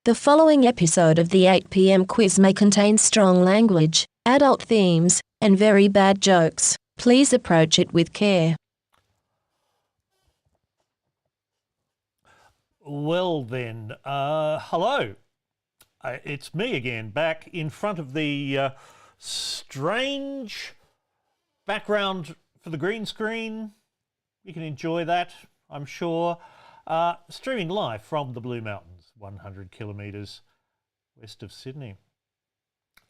The following episode of the 8 p.m. quiz may contain strong language, adult themes, and very bad jokes. Please approach it with care. Well then, hello. It's me again, back in front of the strange background for the green screen. You can enjoy that, I'm sure. Streaming live from the Blue Mountains, 100 kilometres west of Sydney.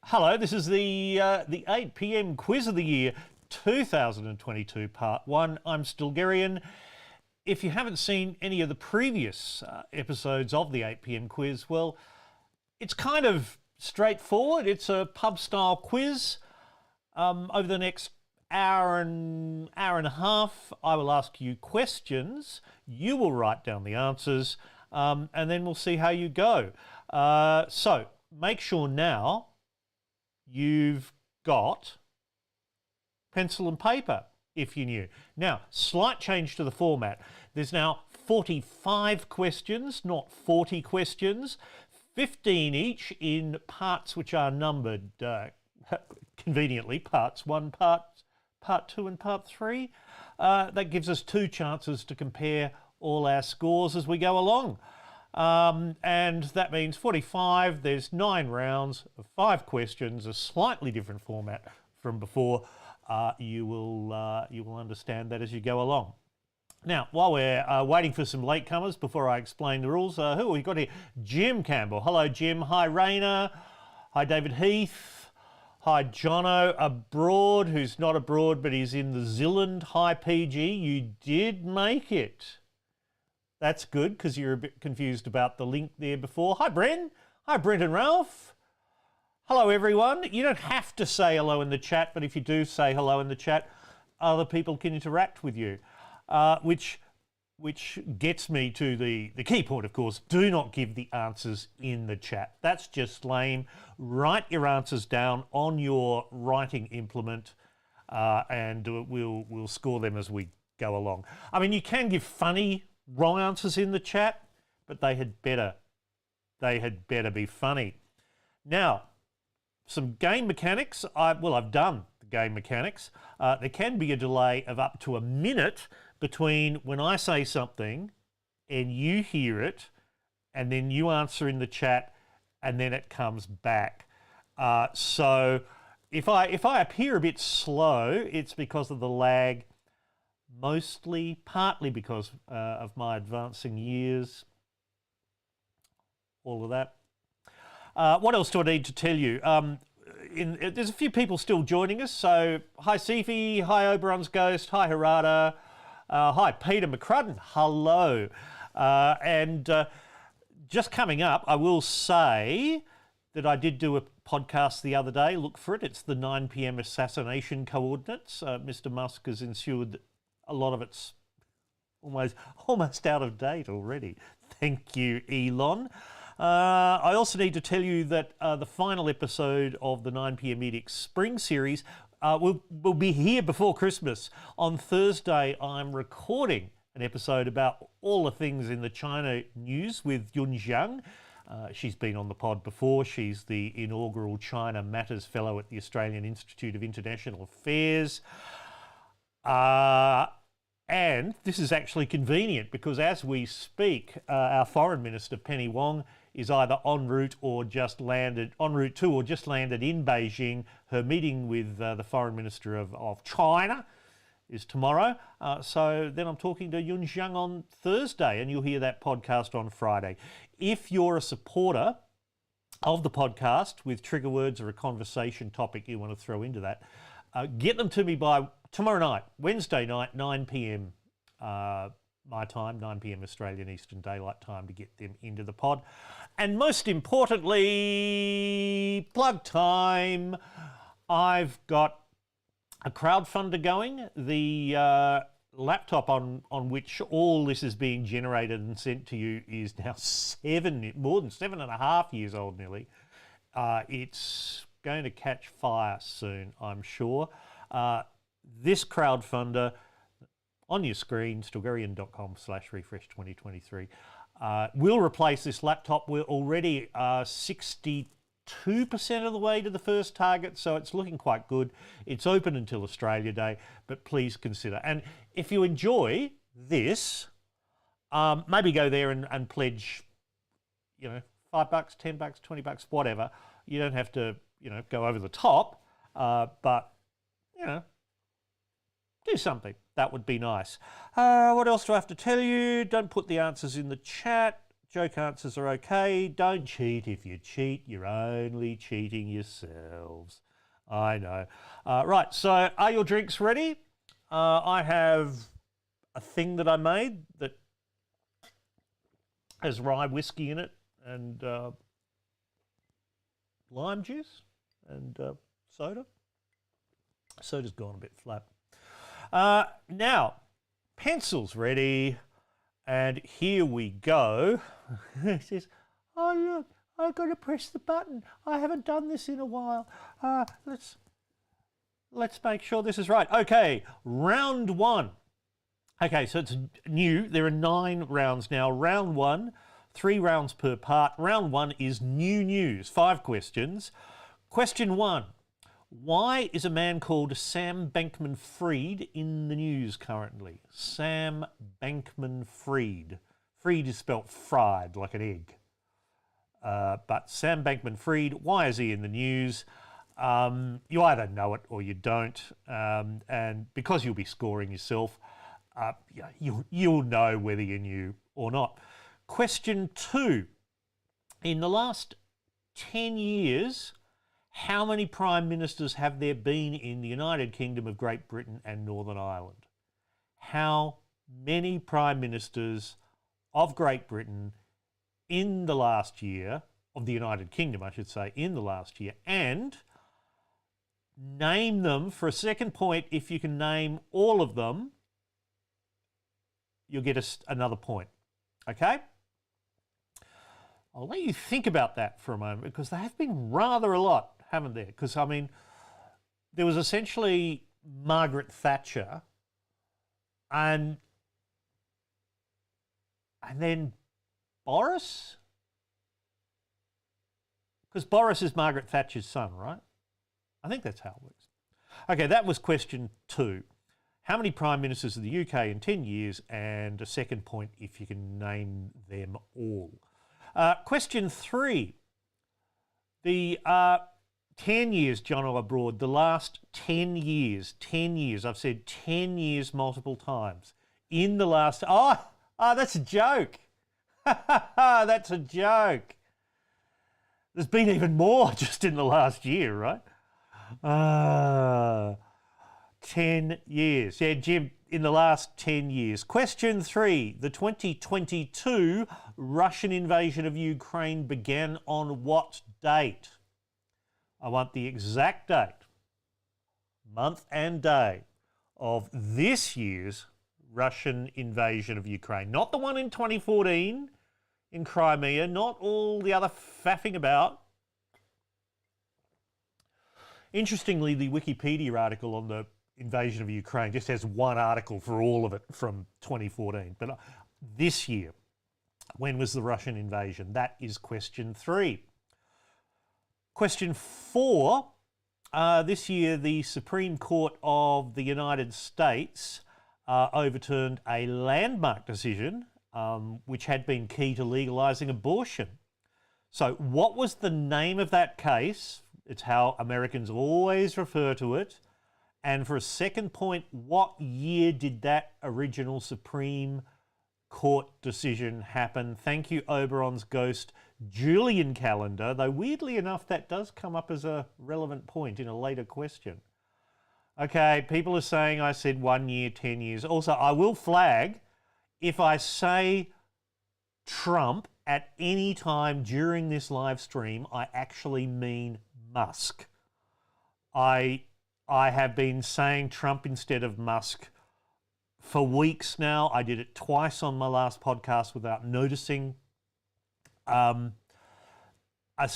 Hello, this is the 8 p.m. quiz of the year 2022, part 1. I'm Stilgarian. If you haven't seen any of the previous episodes of the 8 p.m. quiz, well, it's kind of straightforward. It's a pub-style quiz. Over the next hour and a half, I will ask you questions. You will write down the answers, and then we'll see how you go. So make sure now you've got pencil and paper, if you're new. Now, slight change to the format. There's now 45 questions, not 40 questions, 15 each in parts which are numbered, conveniently, parts 1, part 2 and part 3. That gives us 2 chances to compare all our scores as we go along. And that means 45, there's 9 rounds of 5 questions, a slightly different format from before. You will understand that as you go along. Now, while we're waiting for some latecomers before I explain the rules, who have we got here? Jim Campbell. Hello, Jim. Hi, Raina. Hi, David Heath. Hi, Jono abroad, who's not abroad, but he's in the Zealand. Hi, PG. You did make it. That's good, because you're a bit confused about the link there before. Hi, Bren. Hi, Brent and Ralph. Hello, everyone. You don't have to say hello in the chat, but if you do say hello in the chat, other people can interact with you, which gets me to the key point, of course. Do not give the answers in the chat. That's just lame. Write your answers down on your writing implement, and we'll score them as we go along. I mean, you can give funny wrong answers in the chat, but they had better be funny. Now, some game mechanics. I've done the game mechanics. There can be a delay of up to a minute between when I say something and you hear it, and then you answer in the chat, and then it comes back. So if I appear a bit slow, it's because of the lag. partly because of my advancing years, all of that. What else do I need to tell you? There's a few people still joining us, so hi Sifi, hi Oberon's Ghost, hi Harada, hi Peter McCrudden, hello. Just coming up, I will say that I did do a podcast the other day. Look for it. It's the 9 p.m. assassination coordinates. Mr. Musk has ensured that a lot of it's almost out of date already. Thank you, Elon. I also need to tell you that the final episode of the 9 p.m. Edict Spring Series will be here before Christmas. On Thursday, I'm recording an episode about all the things in the China news with Yun Zhang. She's been on the pod before. She's the inaugural China Matters Fellow at the Australian Institute of International Affairs. And this is actually convenient because as we speak, our Foreign Minister, Penny Wong, is either en route to or just landed in Beijing. Her meeting with the Foreign Minister of China is tomorrow. So then I'm talking to Yun Zhang on Thursday, and you'll hear that podcast on Friday. If you're a supporter of the podcast with trigger words or a conversation topic you want to throw into that, get them to me by tomorrow night, Wednesday night, 9 p.m. My time, 9 p.m. Australian Eastern Daylight Time, to get them into the pod. And most importantly, plug time. I've got a crowdfunder going. The laptop on which all this is being generated and sent to you is now more than 7.5 years old nearly. It's going to catch fire soon, I'm sure. This crowdfunder on your screen, stilgarian.com/refresh2023, will replace this laptop. We're already 62% of the way to the first target, so it's looking quite good. It's open until Australia Day, but please consider. And if you enjoy this, maybe go there and pledge, $5, $10, $20, whatever. You don't have to, go over the top, but, do something. That would be nice. What else do I have to tell you? Don't put the answers in the chat. Joke answers are okay. Don't cheat. If you cheat, you're only cheating yourselves. I know. Right, so are your drinks ready? I have a thing that I made that has rye whiskey in it and lime juice and soda. Soda's gone a bit flat. Now, pencils ready, and here we go. It says, oh look, I've got to press the button. I haven't done this in a while. Let's make sure this is right. Okay, round one. Okay, so it's new. There are 9 rounds now. Round one, 3 rounds per part. Round one is new news, 5 questions. Question 1. Why is a man called Sam Bankman-Fried in the news currently? Sam Bankman-Fried. Fried is spelt fried, like an egg. But Sam Bankman-Fried, why is he in the news? You either know it or you don't. And because you'll be scoring yourself, you'll know whether you knew or not. Question 2. In the last 10 years, how many Prime Ministers have there been in the United Kingdom of Great Britain and Northern Ireland? How many Prime Ministers of Great Britain in the last year, of the United Kingdom, I should say, in the last year, and name them for a second point. If you can name all of them, you'll get another point. Okay? I'll let you think about that for a moment because there have been rather a lot, haven't there? Because, I mean, there was essentially Margaret Thatcher and then Boris? Because Boris is Margaret Thatcher's son, right? I think that's how it works. Okay, that was question 2. How many Prime Ministers of the UK in 10 years? And a second point if you can name them all. Question 3. The 10 years, John Abroad, the last 10 years, 10 years. I've said 10 years multiple times. In the last, that's a joke. That's a joke. There's been even more just in the last year, right? 10 years. Yeah, Jim, in the last 10 years. Question 3. The 2022 Russian invasion of Ukraine began on what date? I want the exact date, month and day of this year's Russian invasion of Ukraine. Not the one in 2014 in Crimea, not all the other faffing about. Interestingly, the Wikipedia article on the invasion of Ukraine just has one article for all of it from 2014. But this year, when was the Russian invasion? That is question 3. Question 4, this year the Supreme Court of the United States overturned a landmark decision which had been key to legalising abortion. So what was the name of that case? It's how Americans always refer to it. And for a second point, what year did that original Supreme Court decision happen? Thank you, Oberon's ghost, Julian Calendar, though weirdly enough that does come up as a relevant point in a later question. Okay, people are saying I said 1 year, 10 years. Also, I will flag if I say Trump at any time during this live stream, I actually mean Musk. I have been saying Trump instead of Musk for weeks now. I did it twice on my last podcast without noticing. As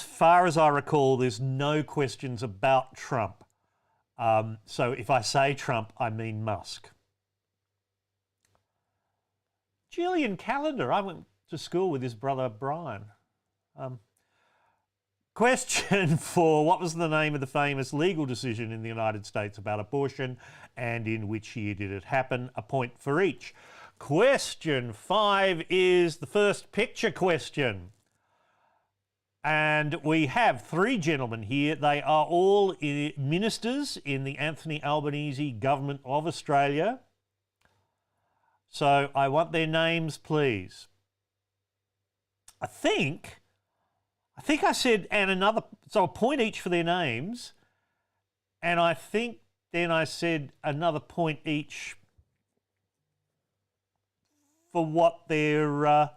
far as I recall, there's no questions about Trump. So if I say Trump, I mean Musk. Julian Calendar, I went to school with his brother Brian. Question 4, what was the name of the famous legal decision in the United States about abortion and in which year did it happen? A point for each. Question 5 is the first picture question. And we have 3 gentlemen here. They are all ministers in the Anthony Albanese government of Australia. So I want their names, please. I think I said, and another, so a point each for their names. And I think then I said another point each for what their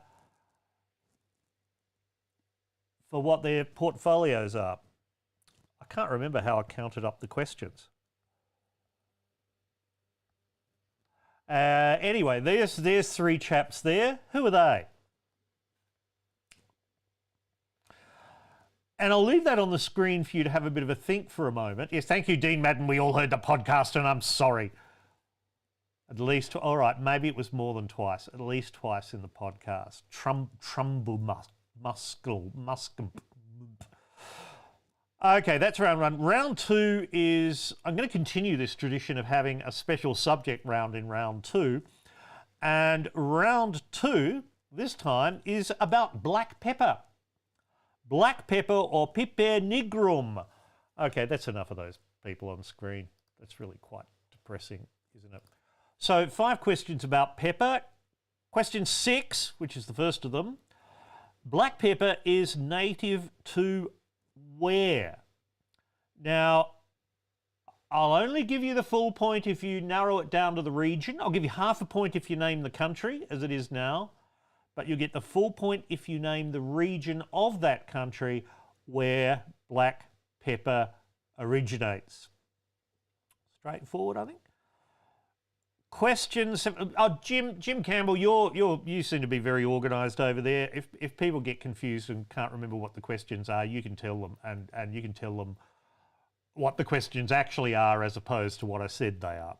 portfolios are. I can't remember how I counted up the questions. Anyway, there's 3 chaps there. Who are they? And I'll leave that on the screen for you to have a bit of a think for a moment. Yes, thank you, Dean Madden. We all heard the podcast and I'm sorry. At least, all right, maybe it was more than twice. At least twice in the podcast. Muscle. Okay, that's round 1. Round 2 is, I'm going to continue this tradition of having a special subject round in round 2. And round 2, this time, is about black pepper. Black pepper or piper nigrum. Okay, that's enough of those people on screen. That's really quite depressing, isn't it? So 5 questions about pepper. Question 6, which is the first of them. Black pepper is native to where? Now, I'll only give you the full point if you narrow it down to the region. I'll give you half a point if you name the country, as it is now. But you'll get the full point if you name the region of that country where black pepper originates. Straightforward, I think. Questions. Oh, Jim Campbell, you seem to be very organised over there. If people get confused and can't remember what the questions are, you can tell them, and you can tell them what the questions actually are as opposed to what I said they are.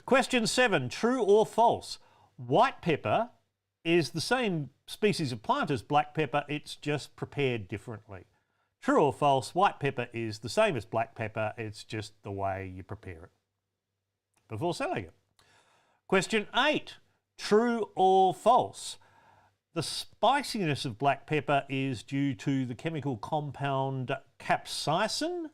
Question 7, true or false? White pepper is the same species of plant as black pepper, it's just prepared differently. True or false, white pepper is the same as black pepper, it's just the way you prepare it before selling it. Question 8, true or false? The spiciness of black pepper is due to the chemical compound capsaicin,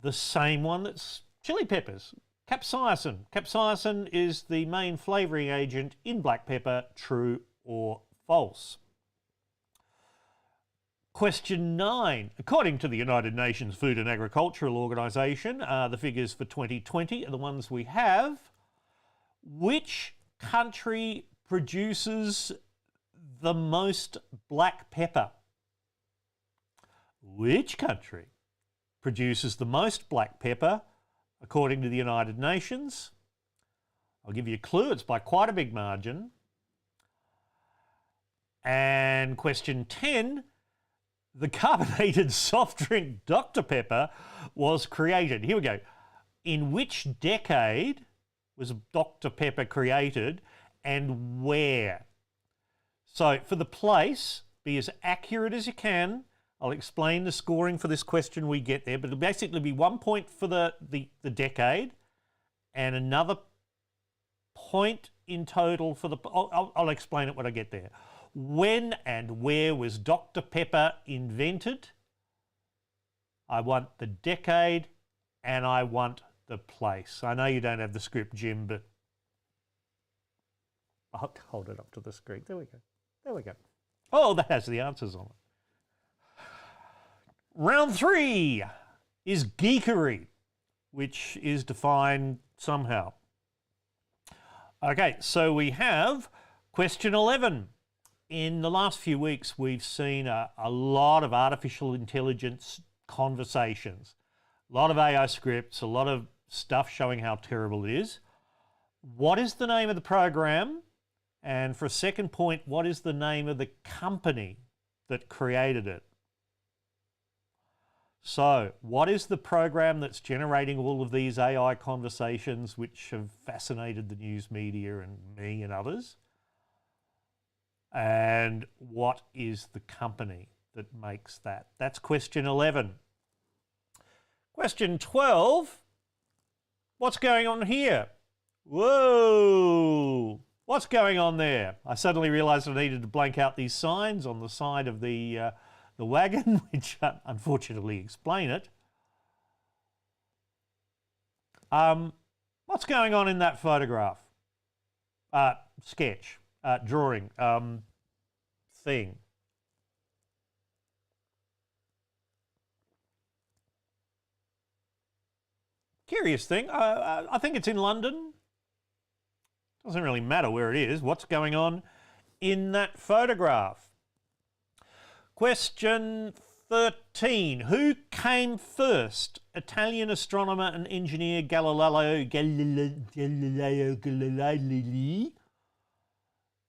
the same one that's chili peppers. Capsaicin. Capsaicin is the main flavouring agent in black pepper. True or false? Question 9. According to the United Nations Food and Agricultural Organization, the figures for 2020 are the ones we have. Which country produces the most black pepper? Which country produces the most black pepper according to the United Nations? I'll give you a clue, it's by quite a big margin. And question 10, the carbonated soft drink Dr. Pepper was created. Here we go. In which decade was Dr. Pepper created and where? So for the place, be as accurate as you can. I'll explain the scoring for this question we get there, but it'll basically be 1 point for the decade and another point in total for the... I'll explain it when I get there. When and where was Dr. Pepper invented? I want the decade and I want the place. I know you don't have the script, Jim, but I'll hold it up to the screen. There we go. There we go. Oh, that has the answers on it. Round 3 is geekery, which is defined somehow. Okay, so we have question 11. In the last few weeks, we've seen a lot of artificial intelligence conversations, a lot of AI scripts, a lot of stuff showing how terrible it is. What is the name of the program? And for a second point, what is the name of the company that created it? So, what is the program that's generating all of these AI conversations which have fascinated the news media and me and others? And what is the company that makes that? That's question 11. Question 12, what's going on here? Whoa! What's going on there? I suddenly realised I needed to blank out these signs on the side of the wagon, which unfortunately explain it. What's going on in that photograph? Sketch, drawing, thing. Curious thing. I think it's in London. Doesn't really matter where it is. What's going on in that photograph? Question 13. Who came first? Italian astronomer and engineer Galileo Galilei.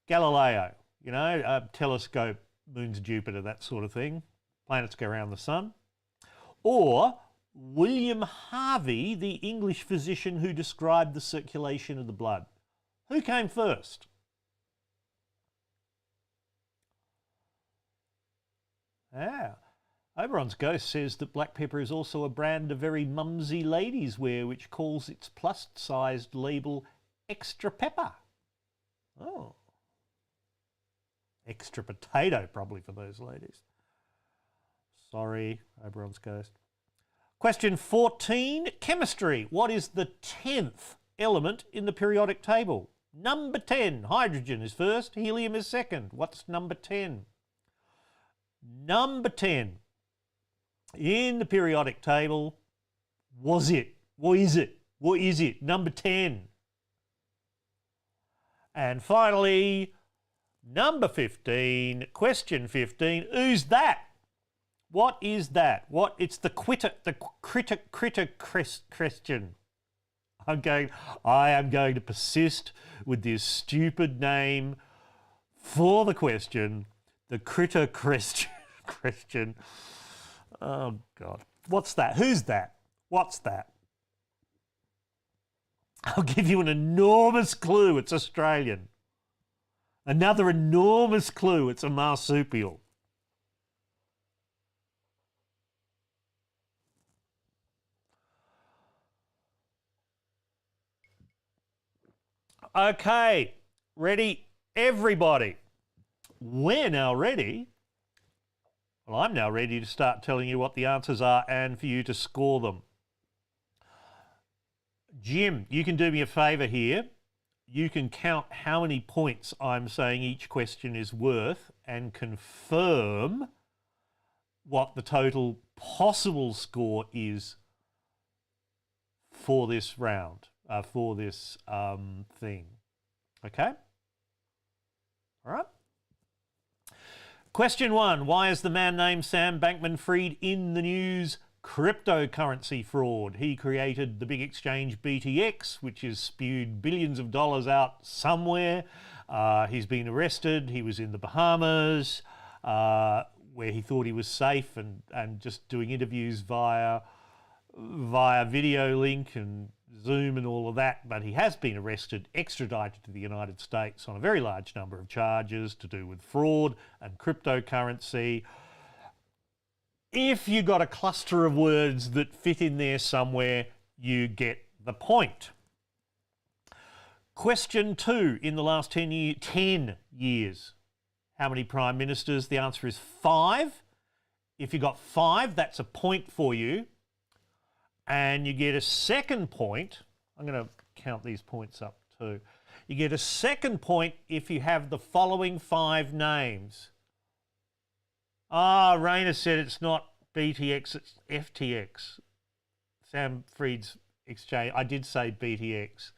Galileo, you know, telescope, moons Jupiter, that sort of thing. Planets go around the sun. Or William Harvey, the English physician who described the circulation of the blood. Who came first? Oberon's Ghost says that black pepper is also a brand of very mumsy ladies wear, which calls its plus-sized label extra pepper. Oh. Extra potato, probably, for those ladies. Sorry, Oberon's Ghost. Question 14, chemistry. What is the 10th element in the periodic table? Number 10, hydrogen is first, helium is second. What's number 10? Number 10 in the periodic table, was it? What is it? What is it? Number 10. And finally, number 15, question 15, who's that? What is that? What? It's the critter question. I am going to persist with this stupid name for the question, the critter question. Oh, God. What's that? Who's that? What's that? I'll give you an enormous clue. It's Australian. Another enormous clue. It's a marsupial. Okay, ready, everybody. we're now ready. Well, I'm now ready to start telling you what the answers are and for you to score them. Jim, you can do me a favour here. You can count how many points I'm saying each question is worth and confirm what the total possible score is for this round, for this thing. Okay? All right? Question 1. Why is the man named Sam Bankman-Fried in the news? Cryptocurrency fraud. He created the big exchange BTX, which has spewed billions of dollars out somewhere. He's been arrested. He was in the Bahamas, where he thought he was safe and just doing interviews via video link and Zoom and all of that. But he has been arrested, extradited to the United States on a very large number of charges to do with fraud and cryptocurrency. If you got a cluster of words that fit in there somewhere, you get the point. Question 2. In the last 10 years, how many prime ministers? The answer is 5. If you got 5, that's a point for you. And you get a second point. I'm going to count these points up too. You get a second point if you have the following 5 names. Raina said it's not BTX, it's FTX. Sam Fried's exchange. I did say BTX.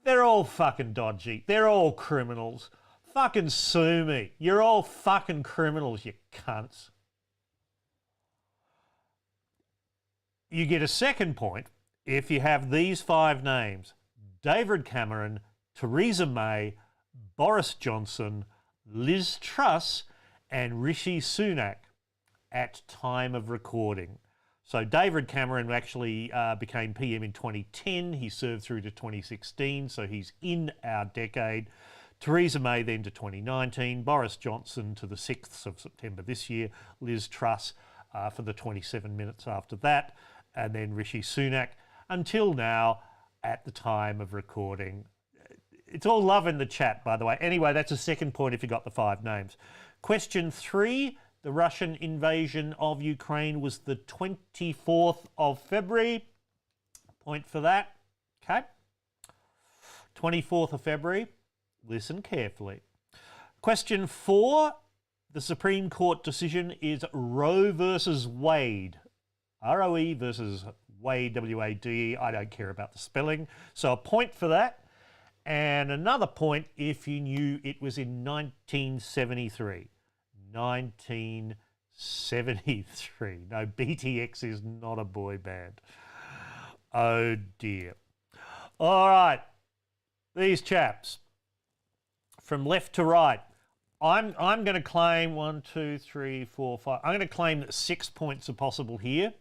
They're all fucking dodgy. They're all criminals. Fucking sue me. You're all fucking criminals, you cunts. You get a second point if you have these 5 names: David Cameron, Theresa May, Boris Johnson, Liz Truss, and Rishi Sunak at time of recording. So David Cameron actually became PM in 2010. He served through to 2016, so he's in our decade. Theresa May then to 2019, Boris Johnson to the 6th of September this year, Liz Truss for the 27 minutes after that, and then Rishi Sunak until now at the time of recording. It's all love in the chat, by the way. Anyway, that's a second point if you got the 5 names. Question 3, the Russian invasion of Ukraine was the 24th of February. Point for that. Okay. 24th of February. Listen carefully. Question 4, the Supreme Court decision is Roe versus Wade. R-O-E versus Wade, W-A-D-E. I don't care about the spelling. So a point for that. And another point if you knew it was in 1973. 1973. No, BTX is not a boy band. Oh dear. All right. These chaps. From left to right. I'm going to claim 1, 2, 3, 4, 5. I'm going to claim that 6 points are possible here.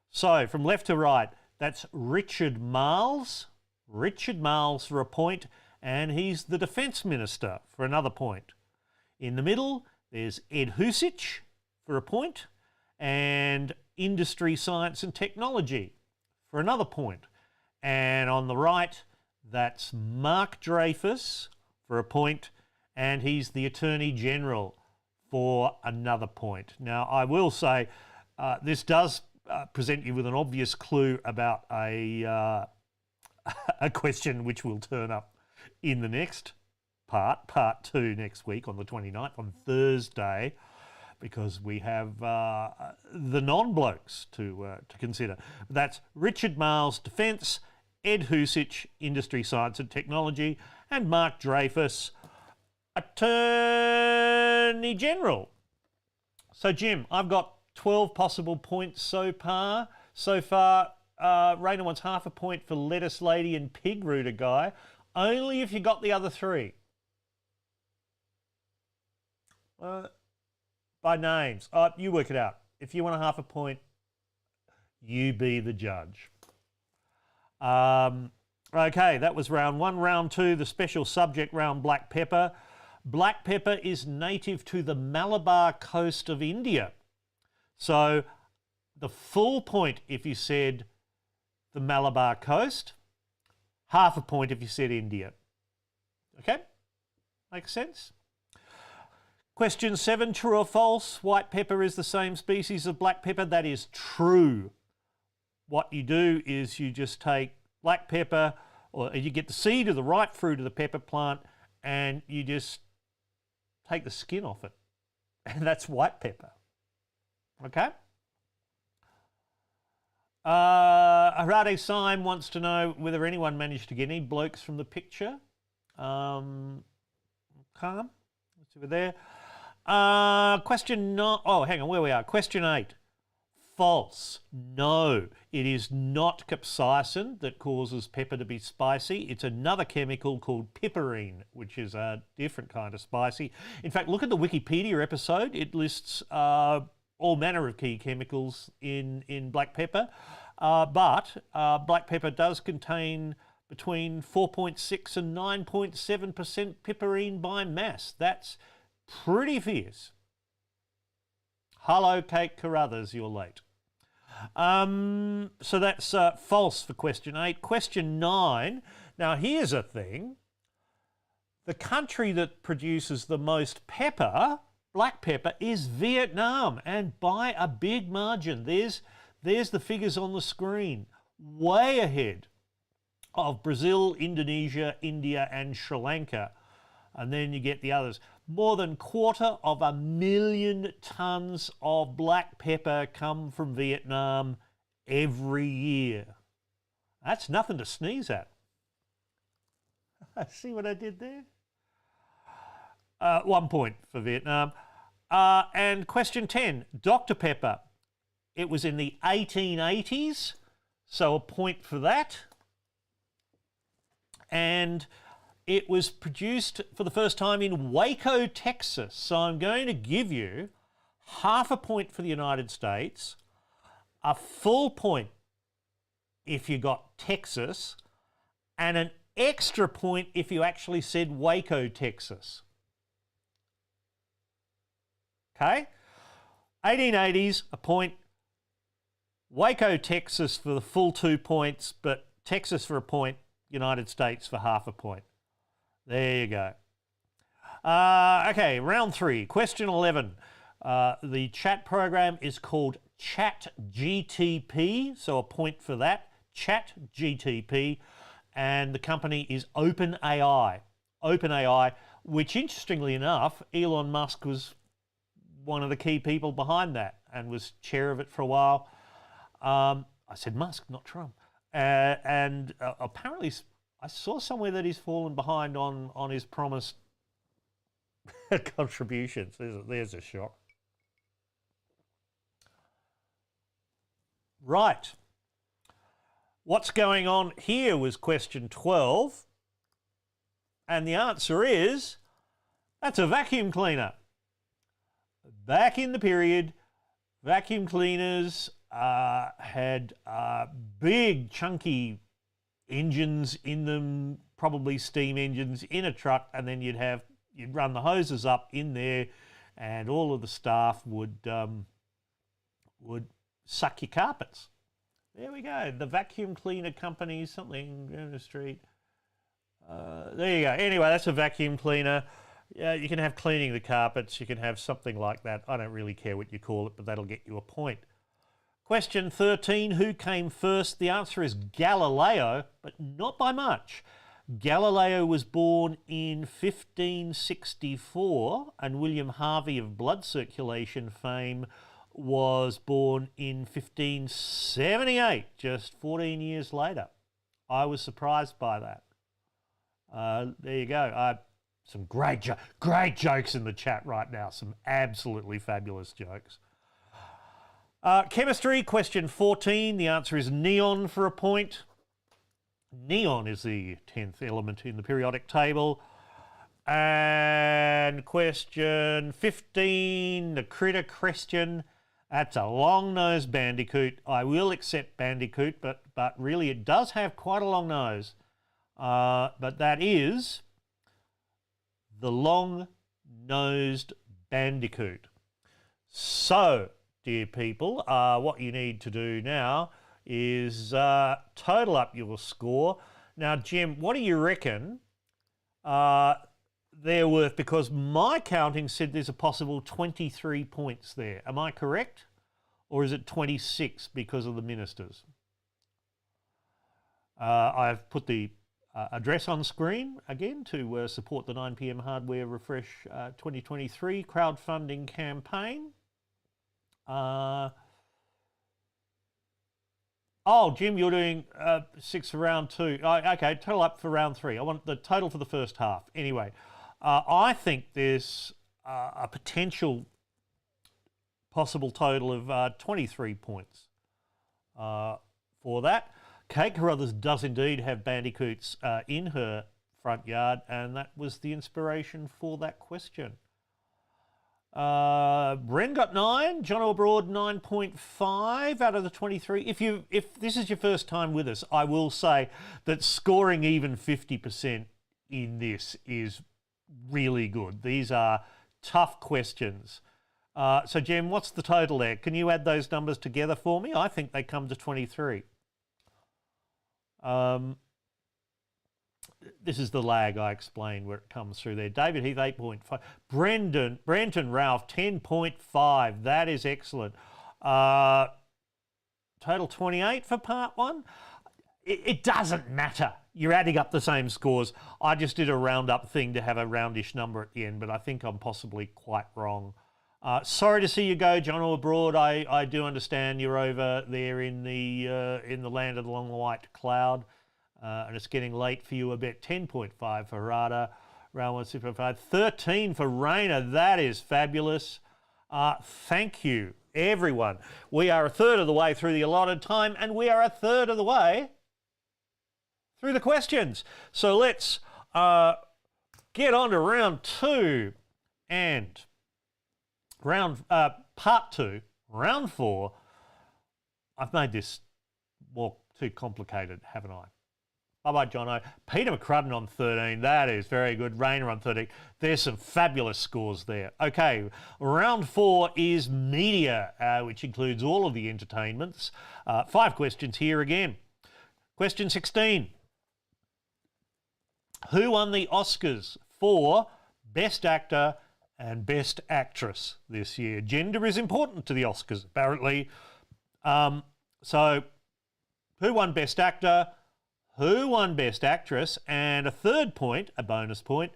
So from left to right, that's Richard Marles. Richard Marles for a point, and he's the Defence Minister for another point. In the middle, there's Ed Husic for a point, and Industry, Science and Technology for another point. And on the right, that's Mark Dreyfus for a point, and he's the Attorney General for another point. Now, I will say this does present you with an obvious clue about a question which will turn up in the next part 2 next week on the 29th, on Thursday, because we have the non-blokes to consider. That's Richard Marles, Defence, Ed Husic, Industry, Science and Technology, and Mark Dreyfus, Attorney General. So, Jim, I've got 12 possible points so far. Raina wants half a point for Lettuce Lady and Pig Rooter Guy. Only if you got the other 3. By names. You work it out. If you want a half a point, you be the judge. Okay, that was round 1. Round 2, the special subject round, black pepper. Black pepper is native to the Malabar coast of India. So the full point if you said the Malabar coast, half a point if you said India. Okay? Makes sense? Question 7, true or false? White pepper is the same species of black pepper. That is true. What you do is you just take black pepper, or you get the seed of the ripe fruit of the pepper plant, and you just take the skin off it. And that's white pepper. Okay? Harade Syme wants to know whether anyone managed to get any blokes from the picture. Calm. Let's see over there. Question 9. Oh, hang on, where we are. Question 8. False. No, it is not capsaicin that causes pepper to be spicy. It's another chemical called piperine, which is a different kind of spicy. In fact, look at the Wikipedia episode. It lists all manner of key chemicals in black pepper, but black pepper does contain between 4.6 and 9.7% piperine by mass. That's pretty fierce. Hello, Kate Carruthers, you're late. So that's false for question 8. Question 9. Now, here's a thing. The country that produces the most pepper, black pepper, is Vietnam, and by a big margin. There's the figures on the screen. Way ahead of Brazil, Indonesia, India, and Sri Lanka. And then you get the others. More than 250,000 tonnes of black pepper come from Vietnam every year. That's nothing to sneeze at. See what I did there? 1 point for Vietnam. And question 10, Dr. Pepper. It was in the 1880s, so a point for that. And it was produced for the first time in Waco, Texas. So I'm going to give you half a point for the United States, a full point if you got Texas, and an extra point if you actually said Waco, Texas. Okay? 1880s, a point. Waco, Texas for the full 2 points, but Texas for a point, United States for half a point. There you go. Okay, round 3. Question 11. The chat program is called ChatGTP, so a point for that. ChatGTP, and the company is OpenAI. OpenAI, which interestingly enough, Elon Musk was one of the key people behind that and was chair of it for a while. I said Musk, not Trump. And apparently I saw somewhere that he's fallen behind on his promised contributions. There's a shock. Right. What's going on here was question 12. And the answer is, that's a vacuum cleaner. Back in the period, vacuum cleaners had big, chunky engines in them, probably steam engines in a truck, and then you'd run the hoses up in there, and all of the staff would suck your carpets. There we go. The vacuum cleaner company, something down the street. There you go. Anyway, that's a vacuum cleaner. You can have cleaning the carpets. You can have something like that. I don't really care what you call it, but that'll get you a point. Question 13, who came first? The answer is Galileo, but not by much. Galileo was born in 1564, and William Harvey of blood circulation fame was born in 1578, just 14 years later. I was surprised by that. There you go. Some great jokes in the chat right now. Some absolutely fabulous jokes. Chemistry, question 14. The answer is neon for a point. Neon is the 10th element in the periodic table. And question 15, the critter question. That's a long-nosed bandicoot. I will accept bandicoot, but really it does have quite a long nose. But that is the long-nosed bandicoot. So, dear people, what you need to do now is total up your score. Now, Jim, what do you reckon they're worth, because my counting said there's a possible 23 points there. Am I correct? Or is it 26 because of the ministers? I've put the address on screen again to support the 9 p.m. Hardware Refresh 2023 crowdfunding campaign. Oh, Jim, you're doing 6 for round 2. Okay, total up for round 3. I want the total for the first half. Anyway, I think there's a potential possible total of 23 points for that. Kate Carruthers does indeed have bandicoots in her front yard, and that was the inspiration for that question. Bren got 9, John Abroad 9.5 out of the 23. If this is your first time with us, I will say that scoring even 50% in this is really good. These are tough questions. So, Jem, what's the total there? Can you add those numbers together for me? I think they come to 23. This is the lag I explained where it comes through there. David Heath, 8.5. Brenton Ralph, 10.5. That is excellent. Total 28 for part 1. It doesn't matter. You're adding up the same scores. I just did a round-up thing to have a roundish number at the end, but I think I'm possibly quite wrong. Sorry to see you go, John Abroad. I do understand you're over there in the land of the long white cloud, and it's getting late for you a bit. 10.5 for Harada, round 165. 13 for Rayner. That is fabulous. Thank you, everyone. We are a third of the way through the allotted time, and we are a third of the way through the questions. So let's get on to round 2 and part 2, round 4. I've made this too complicated, haven't I? Bye-bye, Jono. Peter McCrudden on 13. That is very good. Rayner on 13. There's some fabulous scores there. Okay, round 4 is media, which includes all of the entertainments. 5 questions here again. Question 16. Who won the Oscars for Best Actor and Best Actress this year? Gender is important to the Oscars, apparently. So, who won Best Actor? Who won Best Actress? And a third point, a bonus point,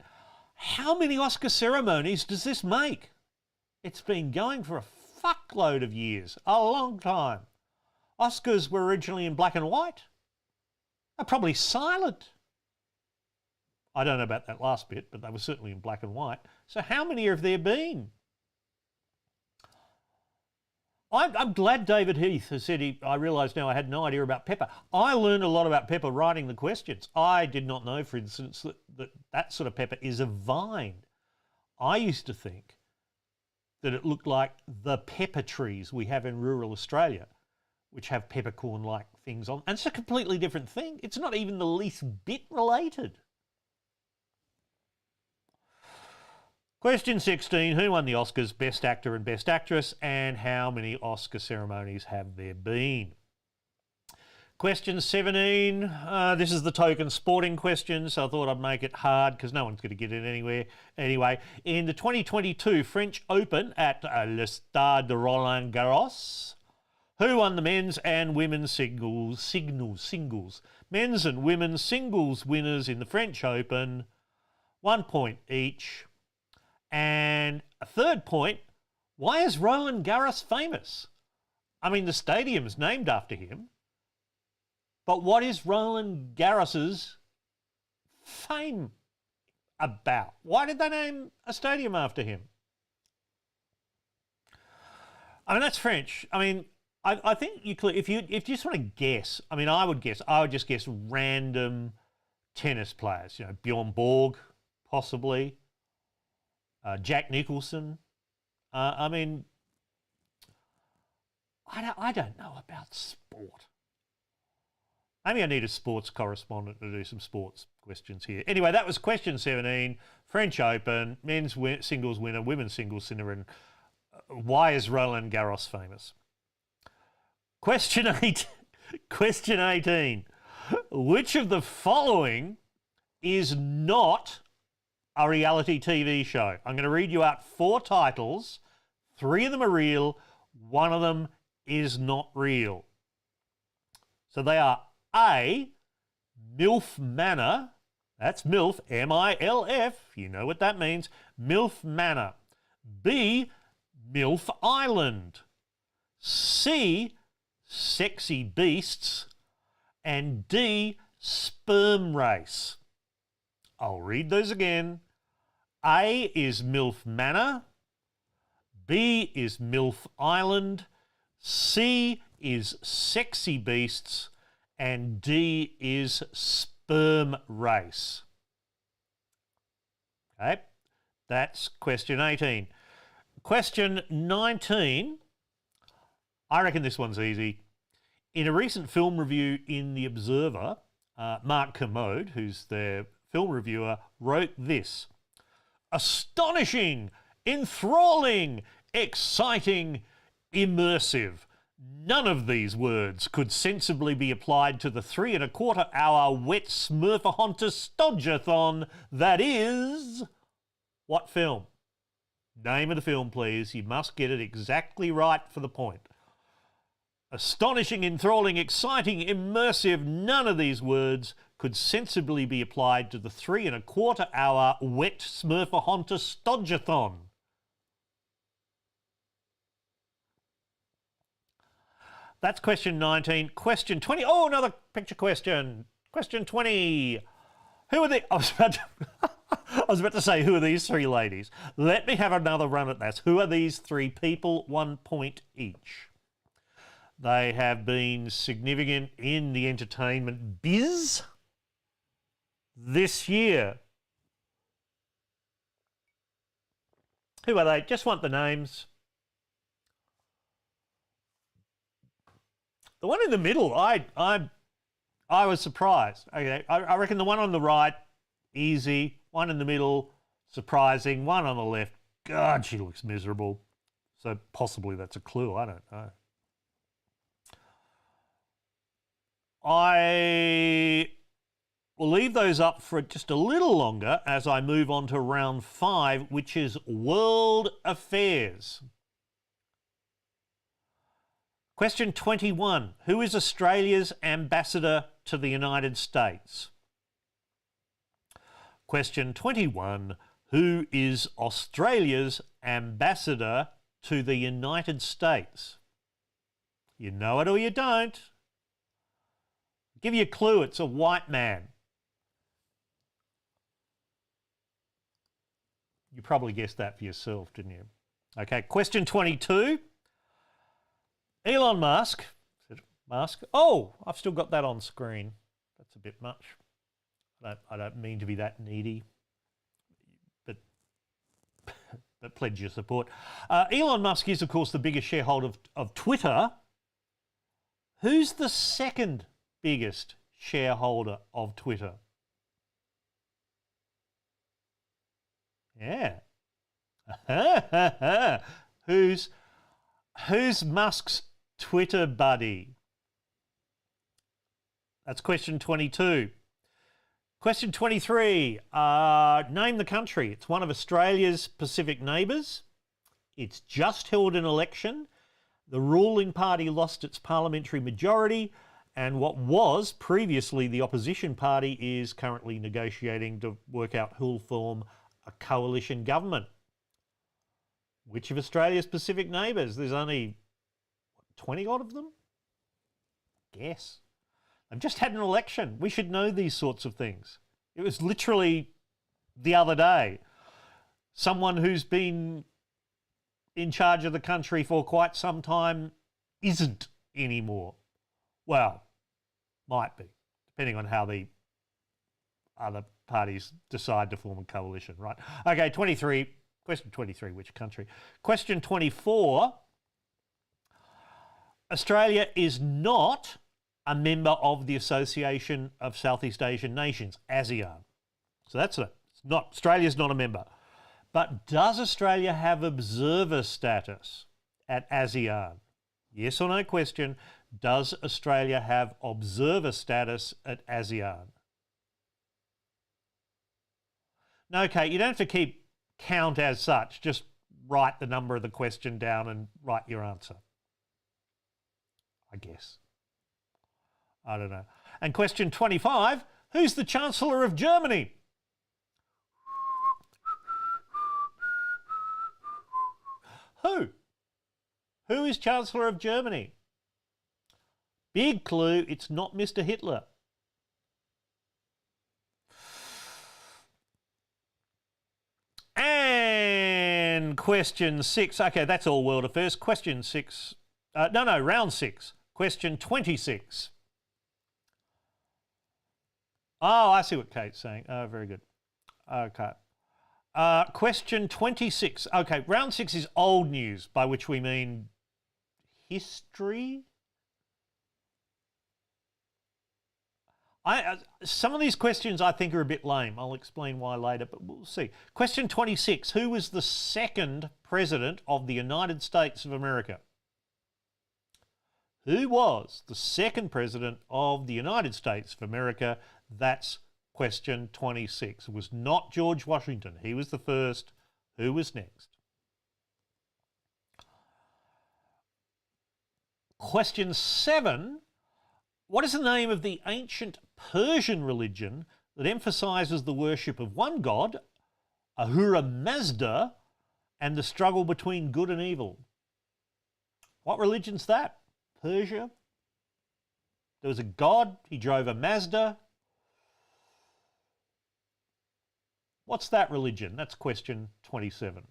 how many Oscar ceremonies does this make? It's been going for a fuckload of years, a long time. Oscars were originally in black and white. They're probably silent. I don't know about that last bit, but they were certainly in black and white. So how many have there been? I'm glad David Heath has said I realise now I had no idea about Pepper. I learned a lot about Pepper writing the questions. I did not know, for instance, that sort of pepper is a vine. I used to think that it looked like the pepper trees we have in rural Australia, which have peppercorn-like things on. And it's a completely different thing. It's not even the least bit related. Question 16, who won the Oscars Best Actor and Best Actress, and how many Oscar ceremonies have there been? Question 17, this is the token sporting question, so I thought I'd make it hard because no one's going to get it anywhere. Anyway, in the 2022 French Open at Le Stade de Roland Garros, who won the men's and women's singles? Men's and women's singles winners in the French Open, 1 point each. And a third point, why is Roland Garros famous? I mean, the stadium's named after him, but what is Roland Garros's fame about? Why did they name a stadium after him? I mean, that's French. I mean, I think if you just want to guess, I mean, I would just guess random tennis players. You know, Bjorn Borg, possibly. Jack Nicholson. I mean, I don't know about sport. Maybe I need a sports correspondent to do some sports questions here. Anyway, that was question 17, French Open, men's singles winner, women's singles winner, and why is Roland Garros famous? Question 18. Which of the following is not a reality TV show. I'm going to read you out 4 titles. 3 of them are real. 1 of them is not real. So they are A, MILF Manor. That's MILF, M-I-L-F. You know what that means. MILF Manor. B, MILF Island. C, Sexy Beasts. And D, Sperm Race. I'll read those again. A is MILF Manor. B is MILF Island. C is Sexy Beasts. And D is Sperm Race. Okay, that's question 18. Question 19. I reckon this one's easy. In a recent film review in The Observer, Mark Kermode, who's their film reviewer, wrote this: astonishing, enthralling, exciting, immersive. None of these words could sensibly be applied to the 3 1/4 hour wet Smurfahontas Stodgeathon that is... What film? Name of the film, please. You must get it exactly right for the point. Astonishing, enthralling, exciting, immersive. None of these words could sensibly be applied to the 3 1/4 hour wet Smurfahontas Stodgeathon. That's question 19. Question 20. Oh, another picture question. Question 20. Who are the... I was about to say, who are these 3 ladies? Let me have another run at this. Who are these 3 people? 1 point each. They have been significant in the entertainment biz this year. Who are they? Just want the names. The one in the middle, I was surprised. Okay, I reckon the one on the right, easy. One in the middle, surprising. One on the left, God, she looks miserable. So possibly that's a clue. I don't know. I will leave those up for just a little longer as I move on to round 5, which is World Affairs. Question 21. Who is Australia's ambassador to the United States? Question 21. Who is Australia's ambassador to the United States? You know it or you don't. I'll give you a clue. It's a white man. You probably guessed that for yourself, didn't you? Okay, question 22. Elon Musk. Oh, I've still got that on screen. That's a bit much. I don't mean to be that needy, but pledge your support. Elon Musk is, of course, the biggest shareholder of Twitter. Who's the second biggest shareholder of Twitter? Yeah. Who's Musk's Twitter buddy? That's question 22. Question 23. Name the country. It's one of Australia's Pacific neighbours. It's just held an election. The ruling party lost its parliamentary majority, and what was previously the opposition party is currently negotiating to work out who'll form a coalition government. Which of Australia's Pacific neighbours? There's only 20 odd of them? Guess. I've just had an election. We should know these sorts of things. It was literally the other day. Someone who's been in charge of the country for quite some time isn't anymore. Well, might be, depending on how the other parties decide to form a coalition, right? Okay, 23. Question 23, which country? Question 24. Australia is not a member of the Association of Southeast Asian Nations, ASEAN. So that's it. It's not, Australia's not a member. But does Australia have observer status at ASEAN? Yes or no question. Does Australia have observer status at ASEAN? No, Kate, you don't have to keep count as such. Just write the number of the question down and write your answer. I guess. I don't know. And question 25, who's the Chancellor of Germany? Who? Who is Chancellor of Germany? Big clue, it's not Mr. Hitler. And question 6. Okay, that's all world affairs. Question 6. Round 6. Question 26. Oh, I see what Kate's saying. Oh, very good. Okay. Question 26. Okay, round 6 is old news, by which we mean history. Some of these questions I think are a bit lame. I'll explain why later, but we'll see. Question 26. Who was the second president of the United States of America? Who was the second president of the United States of America? That's question 26. It was not George Washington. He was the first. Who was next? Question 7. What is the name of the ancient Persian religion that emphasises the worship of one god, Ahura Mazda, and the struggle between good and evil? What religion's that? Persia? There was a god, he drove a Mazda. What's that religion? That's question 27.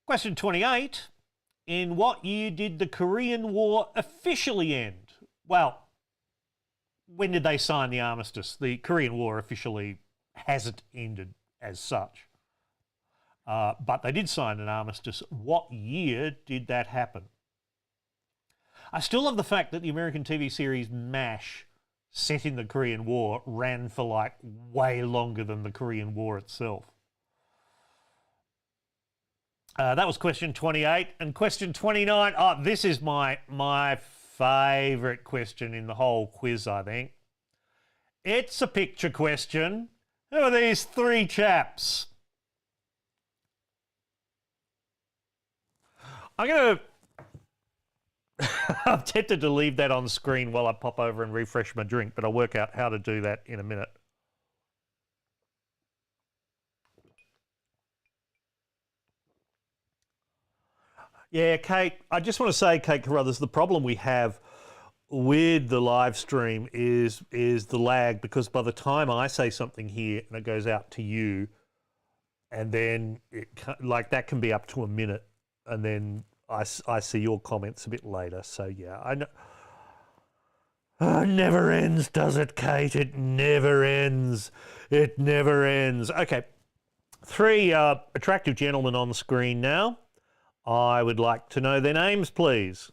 Question 28. In what year did the Korean War officially end? Well, when did they sign the armistice? The Korean War officially hasn't ended as such. But they did sign an armistice. What year did that happen? I still love the fact that the American TV series MASH, set in the Korean War, ran for like way longer than the Korean War itself. That was question 28. And question 29, this is my favourite question in the whole quiz, I think. It's a picture question. Who are these three chaps? I'm tempted to leave that on screen while I pop over and refresh my drink, but I'll work out how to do that in a minute. Yeah, Kate, I just want to say, Kate Carruthers, the problem we have with the live stream is the lag, because by the time I say something here and it goes out to you, and then that can be up to a minute, and then I see your comments a bit later. So yeah, I know. Oh, it never ends, does it, Kate? It never ends. It never ends. Okay, three attractive gentlemen on the screen now. I would like to know their names, please.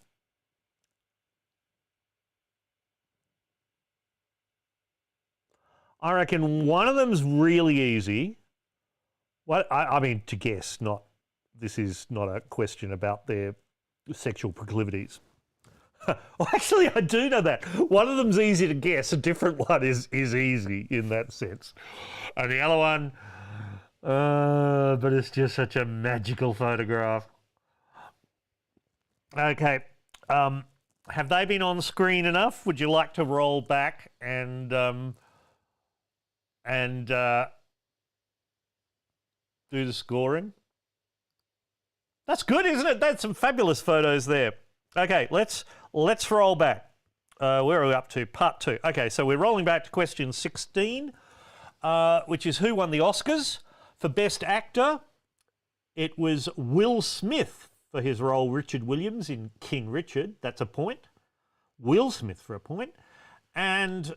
I reckon one of them's really easy. What I mean, to guess, not. This is not a question about their sexual proclivities. Well, actually, I do know that. One of them's easy to guess. A different one is easy in that sense. And the other one, but it's just such a magical photograph. Okay. Have they been on screen enough? Would you like to roll back and do the scoring? That's good, isn't it? That's some fabulous photos there. Okay, let's roll back. Where are we up to? Part 2. Okay, so we're rolling back to question 16, which is who won the Oscars for Best Actor? It was Will Smith for his role Richard Williams in King Richard. That's a point. Will Smith for a point. And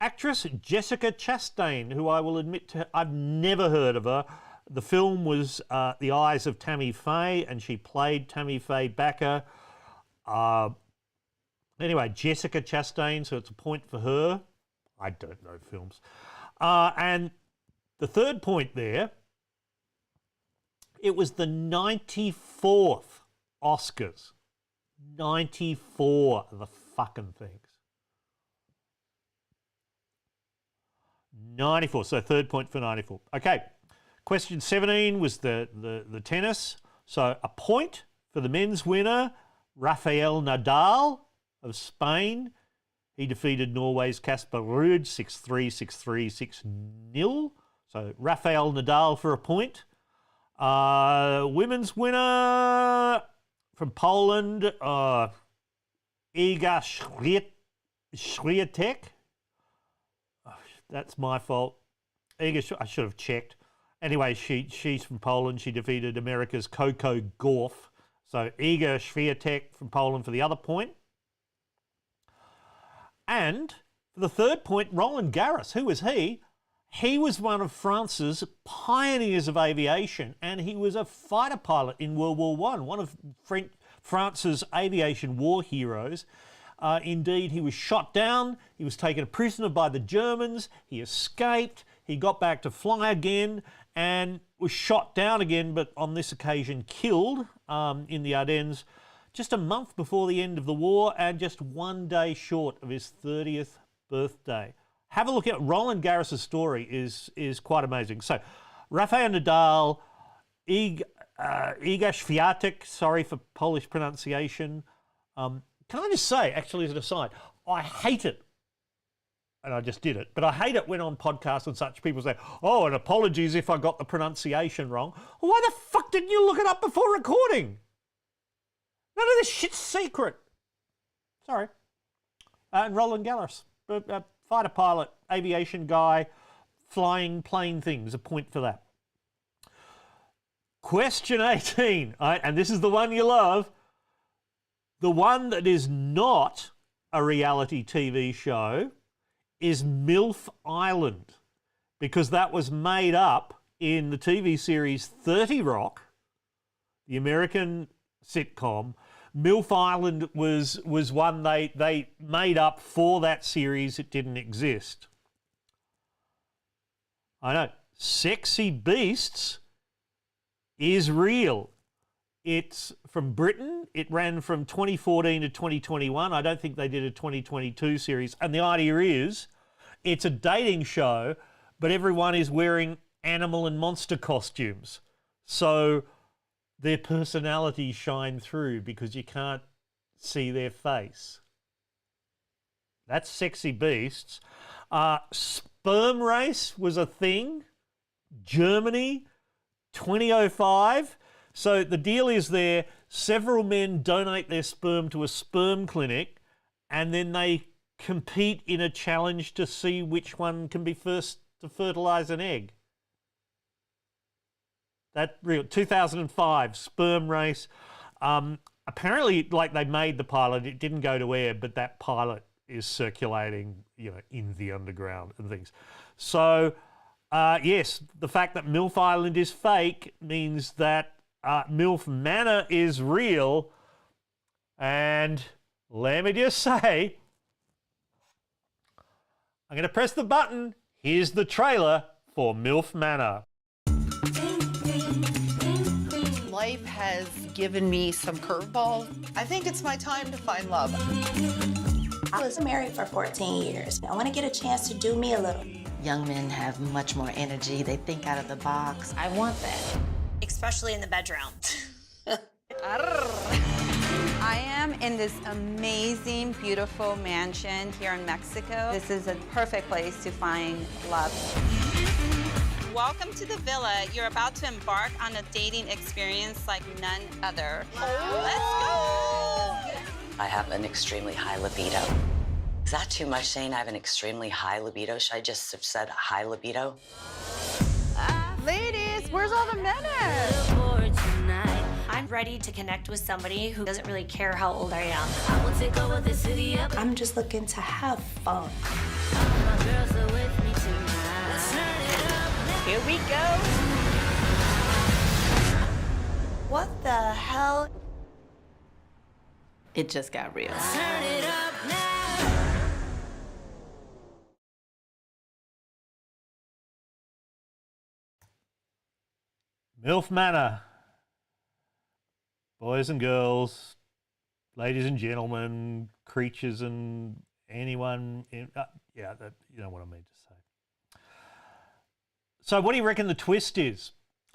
actress Jessica Chastain, who I will admit to, I've never heard of her. The film was The Eyes of Tammy Faye, and she played Tammy Faye Backer. Anyway, Jessica Chastain, so it's a point for her. I don't know films. And the third point there, it was the 94th Oscars. 94 of the fucking things. 94. So third point for 94. Okay. Question 17 was the tennis. So a point for the men's winner, Rafael Nadal of Spain. He defeated Norway's Casper Ruud 6-3, 6-3, 6-0. So Rafael Nadal for a point. Women's winner from Poland, Iga Swiatek. That's my fault. Iga, I should have checked. Anyway, she's from Poland. She defeated America's Coco Gauff. So Iga Swiatek from Poland for the other point. And for the third point, Roland Garros. Who was he? He was one of France's pioneers of aviation, and he was a fighter pilot in World War I, one of France's aviation war heroes. Indeed, he was shot down. He was taken prisoner by the Germans. He escaped. He got back to fly again and was shot down again, but on this occasion killed in the Ardennes just a month before the end of the war and just 1 day short of his 30th birthday. Have a look at Roland Garros' story, is quite amazing. So, Rafael Nadal, Iga Swiatek, sorry for Polish pronunciation. Can I just say, actually as an aside, I hate it, and I just did it, but I hate it when on podcasts and such people say, oh, and apologies if I got the pronunciation wrong. Well, why the fuck didn't you look it up before recording? None of this shit's secret. Sorry. And Roland Garros, fighter pilot, aviation guy, flying plane things, a point for that. Question 18, and this is the one you love, the one that is not a reality TV show is MILF Island, because that was made up in the TV series 30 Rock, the American sitcom. MILF Island was one they made up for that series. It didn't exist. I know. Sexy Beasts is real. It's from Britain. It ran from 2014 to 2021. I don't think they did a 2022 series. And the idea is it's a dating show, but everyone is wearing animal and monster costumes. So their personalities shine through because you can't see their face. That's Sexy Beasts. Sperm race was a thing. Germany, 2005. So the deal is there, several men donate their sperm to a sperm clinic and then they compete in a challenge to see which one can be first to fertilise an egg. That real 2005 sperm race. Apparently, like they made the pilot, it didn't go to air, but that pilot is circulating, in the underground and things. So, yes, the fact that MILF Island is fake means that MILF Manor is real. And let me just say, I'm going to press the button. Here's the trailer for MILF Manor. Life has given me some curveballs. I think it's my time to find love. I was married for 14 years. I want to get a chance to do me a little. Young men have much more energy. They think out of the box. I want that. Especially in the bedroom. I am in this amazing, beautiful mansion here in Mexico. This is a perfect place to find love. Welcome to the villa. You're about to embark on a dating experience like none other. Let's go! I have an extremely high libido. Is that too much saying I have an extremely high libido? Should I just have said high libido? Ladies, where's all the men at? I'm ready to connect with somebody who doesn't really care how old I am. I'm just looking to have fun. Here we go. What the hell? It just got real. MILF Manor. Boys and girls, ladies and gentlemen, creatures and anyone. You know what I mean to say. So what do you reckon the twist is?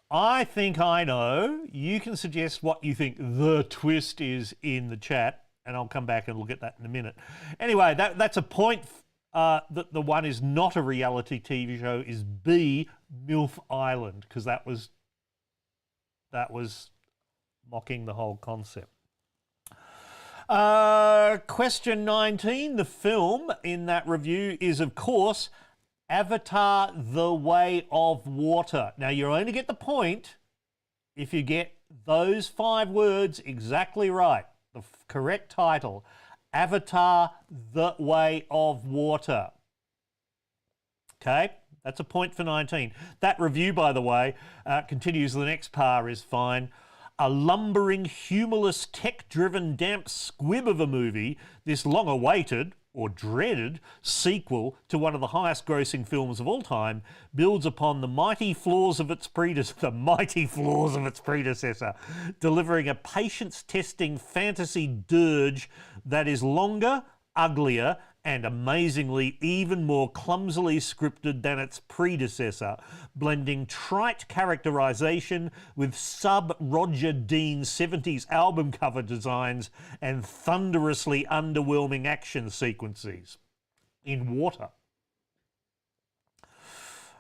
I think I know. You can suggest what you think the twist is in the chat, and I'll come back and look at that in a minute. Anyway, that's a point that the one is not a reality TV show is B, MILF Island, because that was mocking the whole concept. Question 19, the film in that review is, of course, Avatar: The Way of Water. Now, you only get the point if you get those 5 words exactly right. The correct title, Avatar: The Way of Water. Okay, that's a point for 19. That review, by the way, continues. The next par is fine. A lumbering, humorless, tech-driven, damp squib of a movie, this long-awaited or dreaded sequel to one of the highest-grossing films of all time builds upon the mighty flaws of its predecessor, delivering a patience-testing fantasy dirge that is longer, uglier, and amazingly even more clumsily scripted than its predecessor, blending trite characterization with sub-Roger Dean 70s album cover designs and thunderously underwhelming action sequences in water.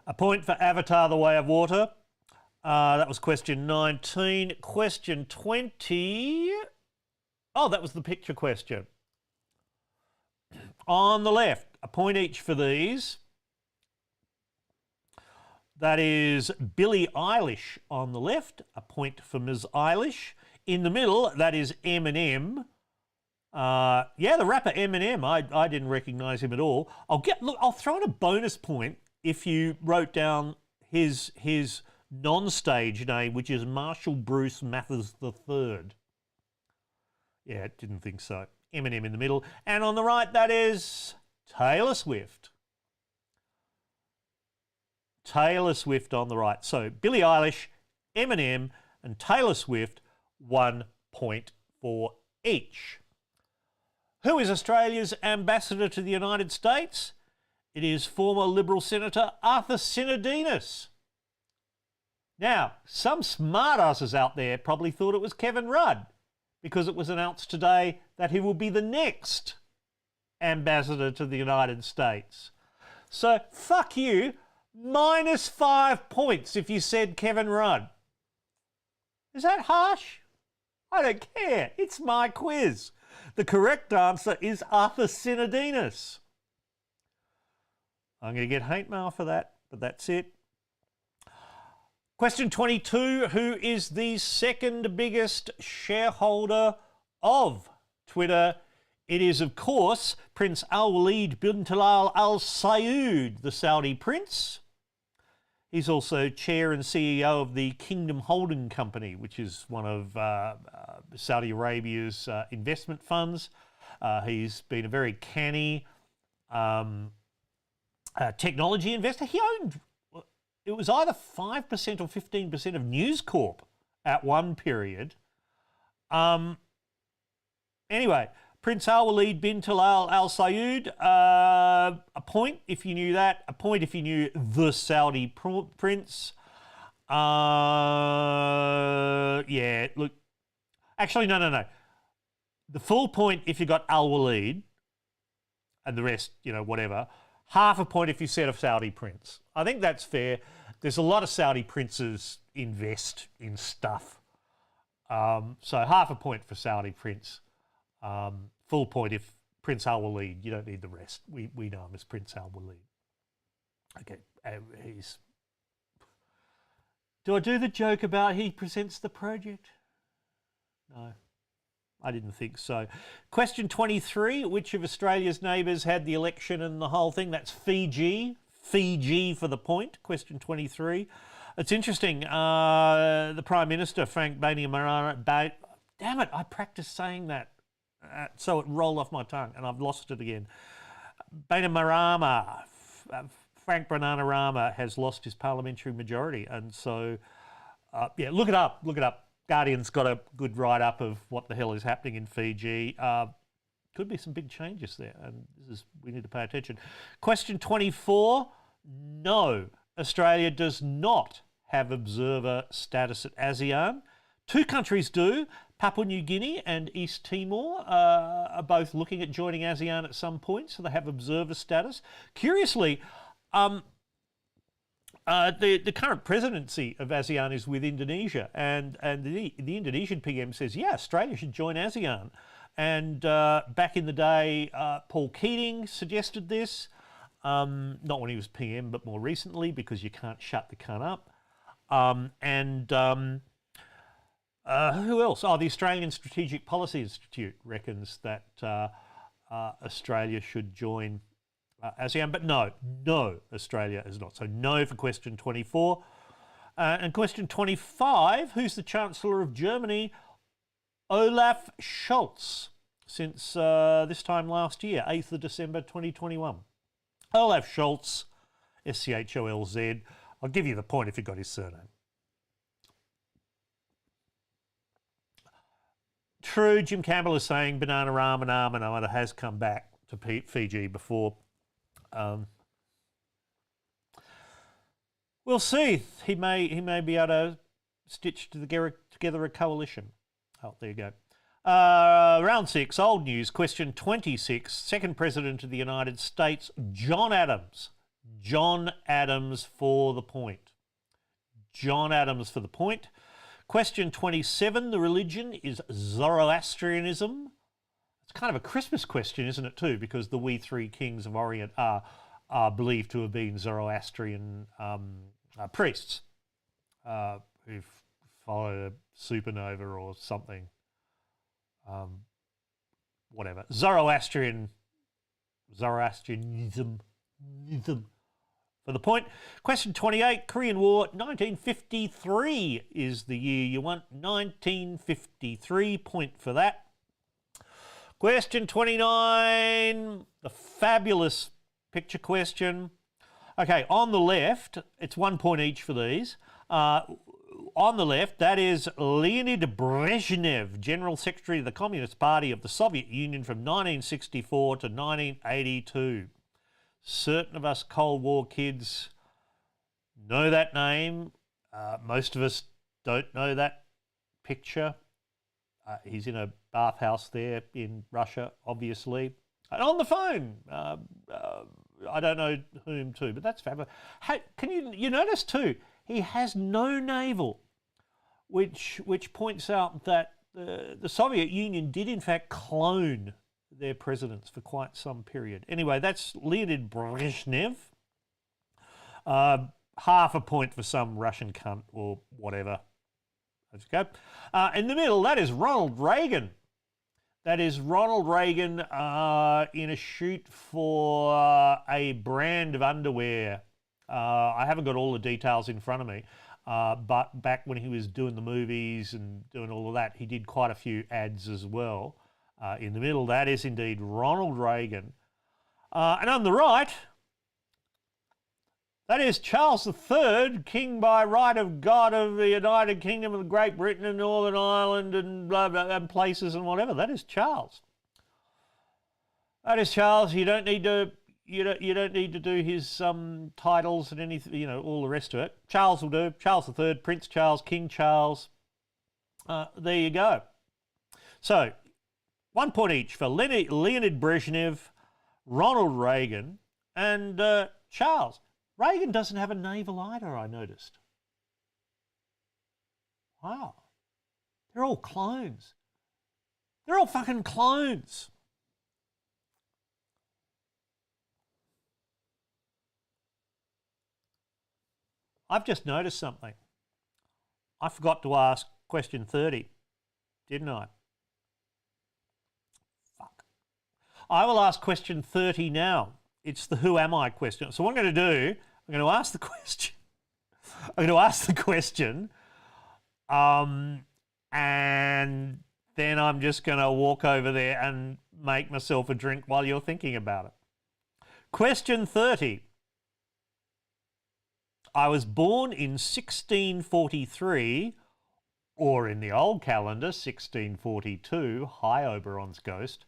A point for Avatar: The Way of Water. That was question 19. Question 20. Oh, that was the picture question. On the left, a point each for these. That is Billie Eilish on the left, a point for Ms. Eilish. In the middle, that is Eminem. Yeah, the rapper Eminem. I didn't recognise him at all. I'll throw in a bonus point if you wrote down his non-stage name, which is Marshall Bruce Mathers III. Yeah, didn't think so. Eminem in the middle. And on the right, that is Taylor Swift. Taylor Swift on the right. So Billie Eilish, Eminem, and Taylor Swift, 1 point for each. Who is Australia's ambassador to the United States? It is former Liberal Senator Arthur Sinodinos. Now, some smartasses out there probably thought it was Kevin Rudd, because it was announced today that he will be the next ambassador to the United States. So, fuck you, -5 points if you said Kevin Rudd. Is that harsh? I don't care. It's my quiz. The correct answer is Arthur Sinodinos. I'm going to get hate mail for that, but that's it. Question 22, who is the second biggest shareholder of Twitter? It is, of course, Prince Al-Walid bin Talal Al Saud, the Saudi prince. He's also chair and CEO of the Kingdom Holding Company, which is one of Saudi Arabia's investment funds. He's been a very canny technology investor. He owned... It was either 5% or 15% of News Corp at one period. Anyway, Prince Al-Walid bin Talal Al Saud, a point if you knew that, a point if you knew the Saudi prince. Yeah, look, actually, no. The full point if you got Al-Walid, and the rest, whatever. Half a point if you said a Saudi prince. I think that's fair. There's a lot of Saudi princes invest in stuff. So half a point for Saudi prince. Full point if Prince Al-Walid. You don't need the rest. We know him as Prince Al-Walid. Okay, Do I do the joke about he presents the project? No. I didn't think so. Question 23, which of Australia's neighbours had the election and the whole thing? That's Fiji. Fiji for the point. Question 23. It's interesting. The Prime Minister, Frank Bainimarama... Damn it, I practiced saying that so it rolled off my tongue and I've lost it again. Bainimarama, Frank Bainimarama has lost his parliamentary majority. And so, yeah, look it up. Guardian's got a good write-up of what the hell is happening in Fiji. Could be some big changes there, and we need to pay attention. Question 24, no. Australia does not have observer status at ASEAN. 2 countries do. Papua New Guinea and East Timor are both looking at joining ASEAN at some point, so they have observer status. Curiously, the current presidency of ASEAN is with Indonesia, and the Indonesian PM says, yeah, Australia should join ASEAN. And back in the day, Paul Keating suggested this, not when he was PM, but more recently, because you can't shut the cunt up. Who else? Oh, the Australian Strategic Policy Institute reckons that Australia should join ASEAN, but no, Australia is not. So no for question 24. And question 25, who's the Chancellor of Germany? Olaf Scholz, since this time last year, 8th of December 2021. Olaf Scholz, S-C-H-O-L-Z. I'll give you the point if you got his surname. True, Jim Campbell is saying Banana Ramanamana has come back to Fiji before. We'll see. He may be able to stitch together a coalition. Oh, there you go. Round 6, old news, question 26. Second President of the United States, John Adams. John Adams for the point. John Adams for the point. Question 27, the religion is Zoroastrianism. It's kind of a Christmas question, isn't it, too, because the we 3 kings of Orient are believed to have been Zoroastrian priests who followed a supernova or something. Whatever. Zoroastrianism for the point. Question 28, Korean War, 1953 is the year you want. 1953, point for that. Question 29, the fabulous picture question. Okay, on the left, it's 1 point each for these. On the left, that is Leonid Brezhnev, General Secretary of the Communist Party of the Soviet Union from 1964 to 1982. Certain of us Cold War kids know that name. Most of us don't know that picture. He's in a bathhouse there in Russia, obviously. And on the phone, I don't know whom to, but that's fabulous. Hey, can you notice too, he has no navel, which points out that the Soviet Union did in fact clone their presidents for quite some period. Anyway, that's Leonid Brezhnev. Half a point for some Russian cunt or whatever. Let's go. In the middle, that is Ronald Reagan. That is Ronald Reagan in a shoot for a brand of underwear. I haven't got all the details in front of me, but back when he was doing the movies and doing all of that, he did quite a few ads as well. In the middle, that is indeed Ronald Reagan. And on the right, that is Charles III, King by right of God of the United Kingdom of Great Britain and Northern Ireland and blah, blah, and places and whatever. That is Charles. That is Charles. You don't need to do his titles and anything, all the rest of it. Charles will do. Charles III, Prince Charles, King Charles. There you go. So 1 point each for Leonid Brezhnev, Ronald Reagan, and Charles. Reagan doesn't have a navel either, I noticed. Wow. They're all clones. They're all fucking clones. I've just noticed something. I forgot to ask question 30, didn't I? Fuck. I will ask question 30 now. It's the who am I question. So what I'm going to do, I'm going to ask the question. And then I'm just going to walk over there and make myself a drink while you're thinking about it. Question 30. I was born in 1643, or in the old calendar, 1642, hi Oberon's ghost,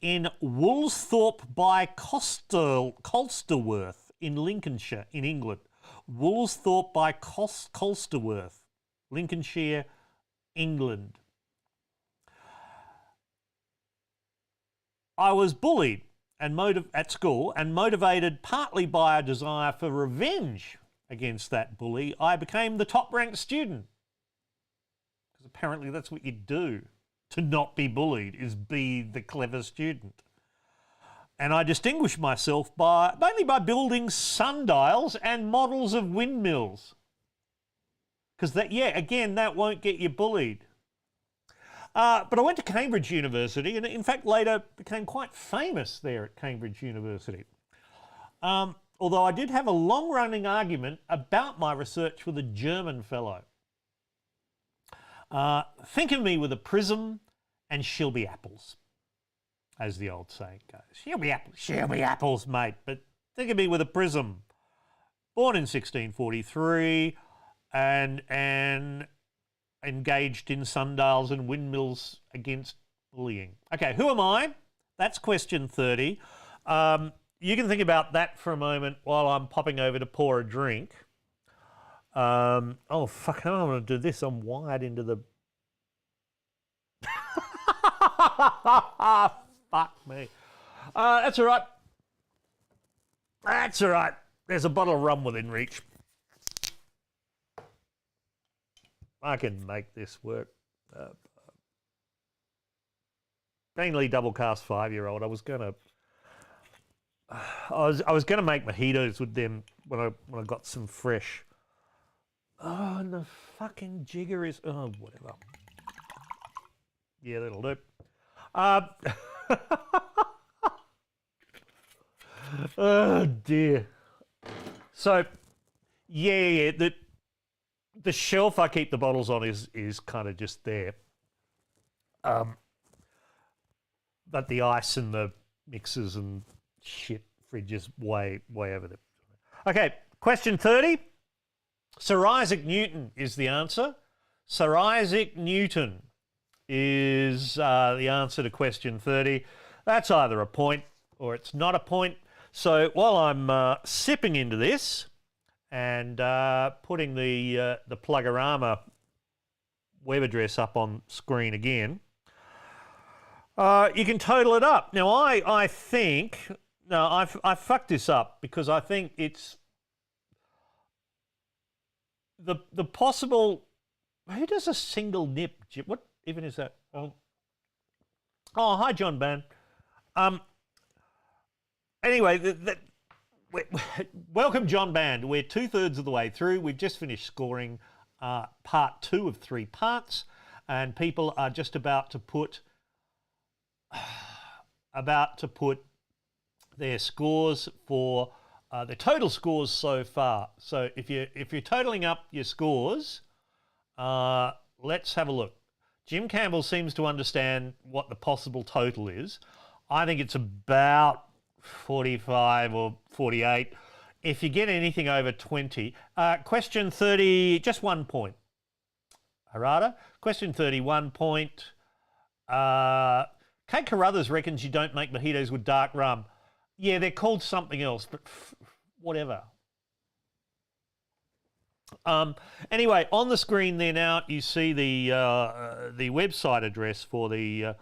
in Woolsthorpe by Colsterworth in Lincolnshire, in England. Woolsthorpe by Colsterworth, Lincolnshire, England. I was bullied at school and motivated partly by a desire for revenge against that bully. I became the top-ranked student. Because apparently that's what you do to not be bullied, is be the clever student. And I distinguished myself mainly by building sundials and models of windmills. Because that won't get you bullied. But I went to Cambridge University and in fact later became quite famous there at Cambridge University. Although I did have a long-running argument about my research with a German fellow. Think of me with a prism and she'll be apples, as the old saying goes. She'll be apples, mate, but think of me with a prism. Born in 1643 and engaged in sundials and windmills against bullying. Okay, who am I? That's question 30. You can think about that for a moment while I'm popping over to pour a drink. Oh, fuck, I don't want to do this. I'm wired into the... Fuck me. That's all right. That's all right. There's a bottle of rum within reach. I can make this work. Mainly double cast 5-year-old. I was gonna make mojitos with them when I got some fresh. Oh, and the fucking jigger is whatever. Yeah, that'll do. Oh dear. So yeah, the shelf I keep the bottles on is kind of just there. But the ice and the mixers and shit fridge is way over there. Okay, question 30. Sir Isaac Newton is the answer. Sir Isaac Newton is the answer to question 30. That's either a point or it's not a point. So while I'm sipping into this and putting the Plugorama web address up on screen again, you can total it up. Now I think I fucked this up because I think it's the possible. Who does a single nip? What even is that? Oh, hi, John Ban. Anyway, welcome, John Band. We're 2/3 of the way through. We've just finished scoring part 2 of 3 parts, and people are just about to put their scores for the total scores so far. So if you're totaling up your scores, let's have a look. Jim Campbell seems to understand what the possible total is. I think it's about 45 or 48. If you get anything over 20, question 30, just 1 point. Harada, question 30, 1 point. Kate Carruthers reckons you don't make mojitos with dark rum. Yeah, they're called something else, but whatever. Anyway, on the screen there now, you see the website address for the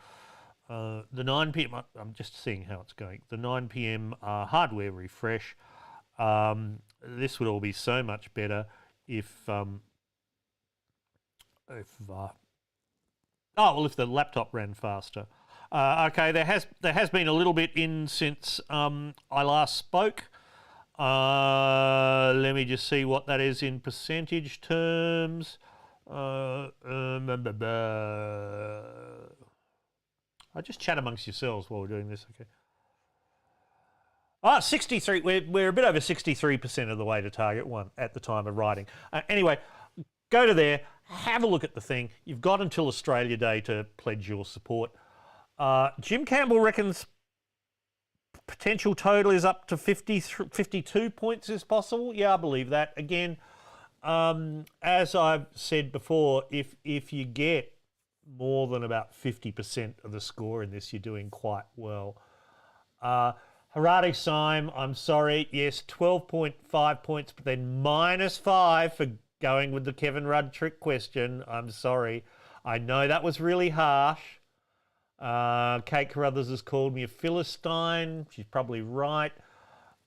9 p.m. I'm just seeing how it's going. The 9 p.m. Hardware refresh. This would all be so much better if the laptop ran faster. Okay, there has been a little bit in since I last spoke. Let me just see what that is in percentage terms. I just chat amongst yourselves while we're doing this, okay? 63. We're a bit over 63% of the way to target 1 at the time of writing. Anyway, go to there, have a look at the thing. You've got until Australia Day to pledge your support. Jim Campbell reckons potential total is up to 52 points is possible. Yeah, I believe that. Again, as I've said before, if you get more than about 50% of the score in this, you're doing quite well. Haradi Syme, I'm sorry. Yes, 12.5 points, but then -5 for going with the Kevin Rudd trick question. I'm sorry. I know that was really harsh. Kate Carruthers has called me a Philistine. She's probably right.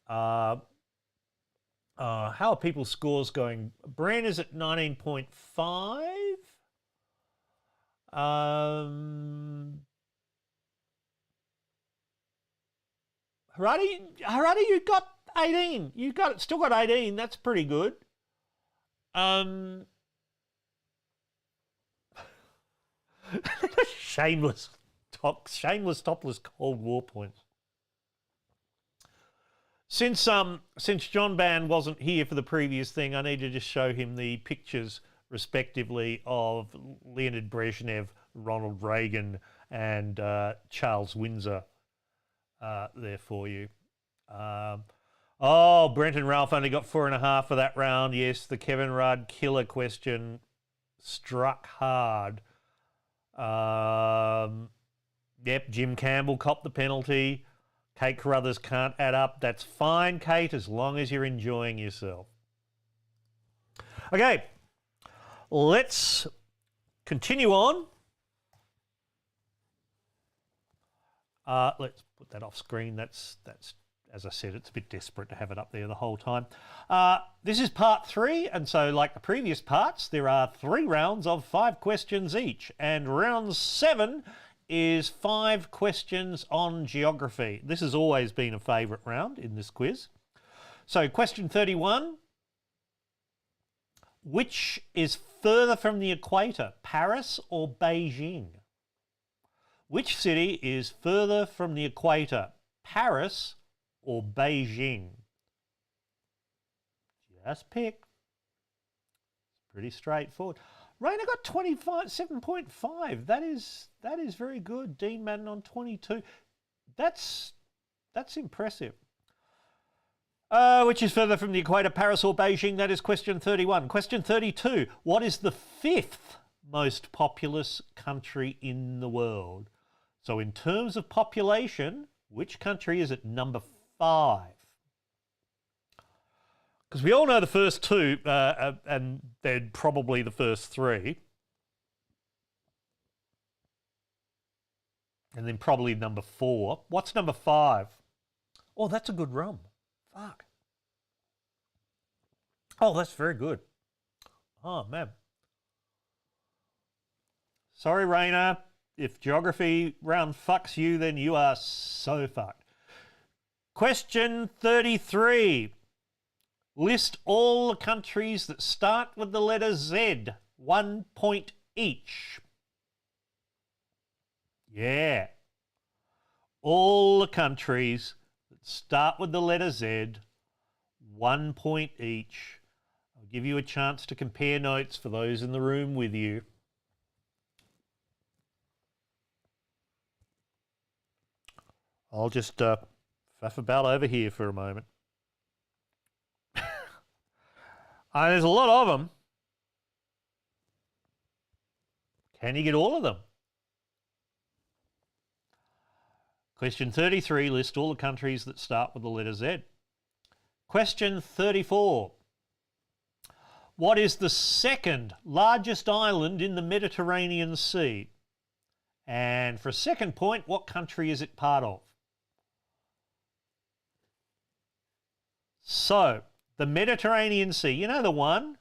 How are people's scores going? Bran is at 19.5. Haradi, you got 18. You still got 18. That's pretty good. Shameless topless Cold War points. Since John Band wasn't here for the previous thing, I need to just show him the pictures, respectively, of Leonid Brezhnev, Ronald Reagan, and Charles Windsor there for you. Brent and Ralph only got 4.5 for that round. Yes, the Kevin Rudd killer question struck hard. Yep, Jim Campbell copped the penalty. Kate Carruthers can't add up. That's fine, Kate, as long as you're enjoying yourself. Okay, let's continue on. Let's put that off screen. That's as I said, it's a bit desperate to have it up there the whole time. This is part 3, and so like the previous parts, there are 3 rounds of 5 questions each, and round 7 is 5 questions on geography. This has always been a favourite round in this quiz. So question 31, which is further from the equator, Paris or Beijing? Which city is further from the equator, Paris or Beijing? Just pick. It's pretty straightforward. Raina got 7.5. That is very good. Dean Madden on 22. That's impressive. Which is further from the equator, Paris or Beijing? That is question 31. Question 32. What is the 5th most populous country in the world? So in terms of population, which country is at number 5? Because we all know the first 2, and they're probably the first 3. And then probably number 4. What's number 5? Oh, that's a good rum. Fuck. Oh, that's very good. Oh, man. Sorry, Raina. If geography round fucks you, then you are so fucked. Question 33. List all the countries that start with the letter Z. 1 point each. Yeah. All the countries that start with the letter Z. 1 point each. I'll give you a chance to compare notes for those in the room with you. I'll just faff about over here for a moment. There's a lot of them. Can you get all of them? Question 33, list all the countries that start with the letter Z. Question 34. What is the second largest island in the Mediterranean Sea? And for a second point, what country is it part of? So, the Mediterranean Sea, you know the one?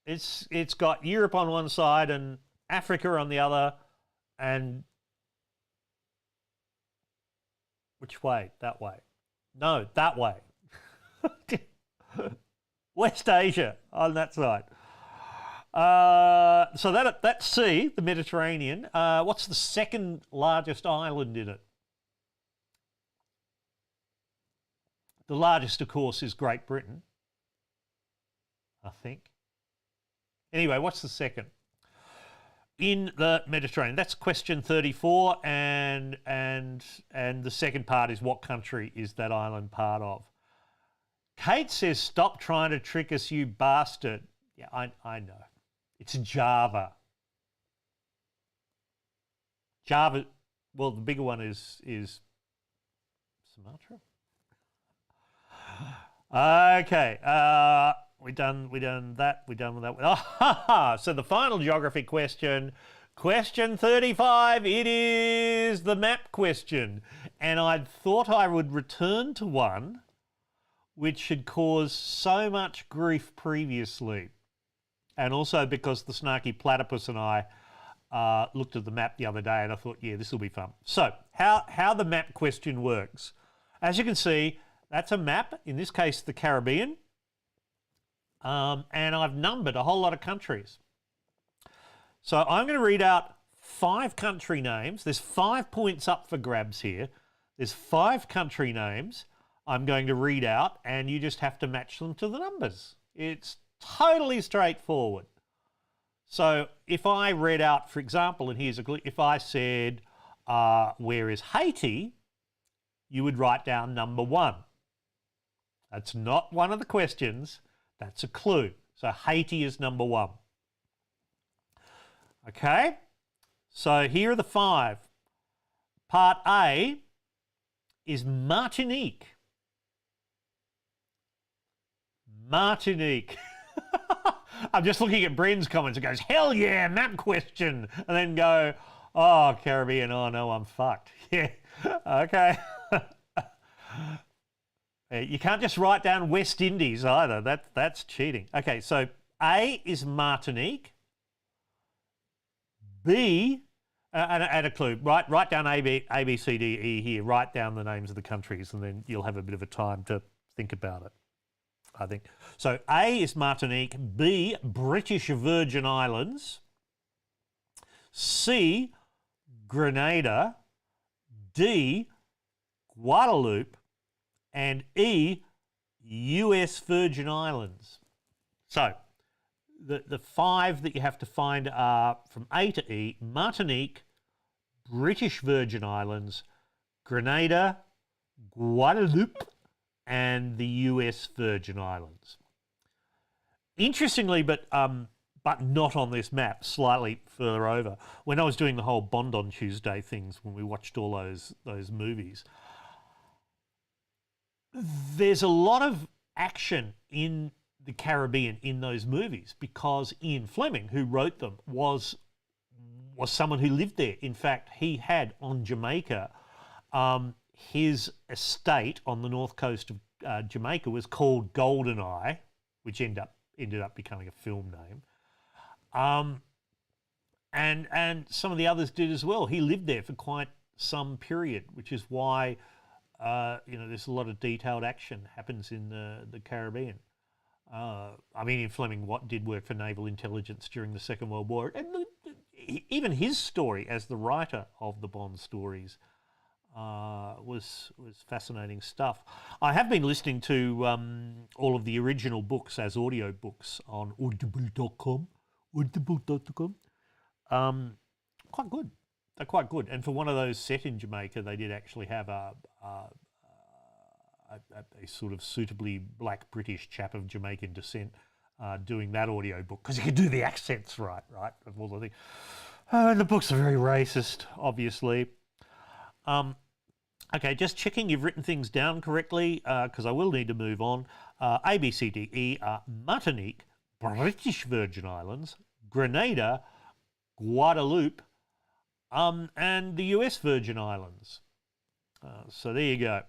It's got Europe on one side and Africa on the other, and which way? That way. No, that way. West Asia on that side. So that sea, the Mediterranean, what's the second largest island in it? The largest, of course, is Great Britain, I think. Anyway, what's the second? In the Mediterranean. That's question 34, and the second part is what country is that island part of? Kate says, stop trying to trick us, you bastard. Yeah, I know. It's Java. Java, well, the bigger one is Sumatra. Okay, we done that. We done with that. So the final geography question, question 35. It is the map question, and I thought I would return to one which had caused so much grief previously, and also because the snarky platypus and I looked at the map the other day, and I thought, yeah, this will be fun. So how the map question works. As you can see, that's a map, in this case the Caribbean, and I've numbered a whole lot of countries. So I'm going to read out 5 country names. There's 5 points up for grabs here. There's 5 country names I'm going to read out, and you just have to match them to the numbers. It's totally straightforward. So if I read out, for example, and here's a clue, if I said, where is Haiti, you would write down number 1. That's not one of the questions, that's a clue. So Haiti is number 1. Okay, so here are the 5. Part A is Martinique. Martinique. I'm just looking at Bren's comments. It goes, hell yeah, map question. And then go, oh, Caribbean, oh no, I'm fucked. Yeah, okay. You can't just write down West Indies either. That's cheating. Okay, so A is Martinique. B, and a clue. Write down A, B, C, D, E here. Write down the names of the countries, and then you'll have a bit of a time to think about it, I think. So A is Martinique. B, British Virgin Islands. C, Grenada. D, Guadeloupe. And E, US Virgin Islands. So the 5 that you have to find are from A to E: Martinique, British Virgin Islands, Grenada, Guadeloupe, and the US Virgin Islands. Interestingly, but not on this map, slightly further over, when I was doing the whole Bond on Tuesday things, when we watched all those movies, there's a lot of action in the Caribbean in those movies because Ian Fleming, who wrote them, was someone who lived there. In fact, he had on Jamaica, his estate on the north coast of Jamaica was called Goldeneye, which ended up becoming a film name. And some of the others did as well. He lived there for quite some period, which is why there's a lot of detailed action happens in the Caribbean. I mean, Ian Fleming did work for naval intelligence during the Second World War, and even his story as the writer of the Bond stories was fascinating stuff. I have been listening to all of the original books as audio books on audible.com. Quite good. They're quite good. And for one of those set in Jamaica, they did actually have a sort of suitably black British chap of Jamaican descent doing that audio book because he could do the accents right, of all the things. The books are very racist, obviously. Okay, just checking you've written things down correctly because I will need to move on. A, B, C, D, E are Martinique, British Virgin Islands, Grenada, Guadeloupe, and the US Virgin Islands. So there you go.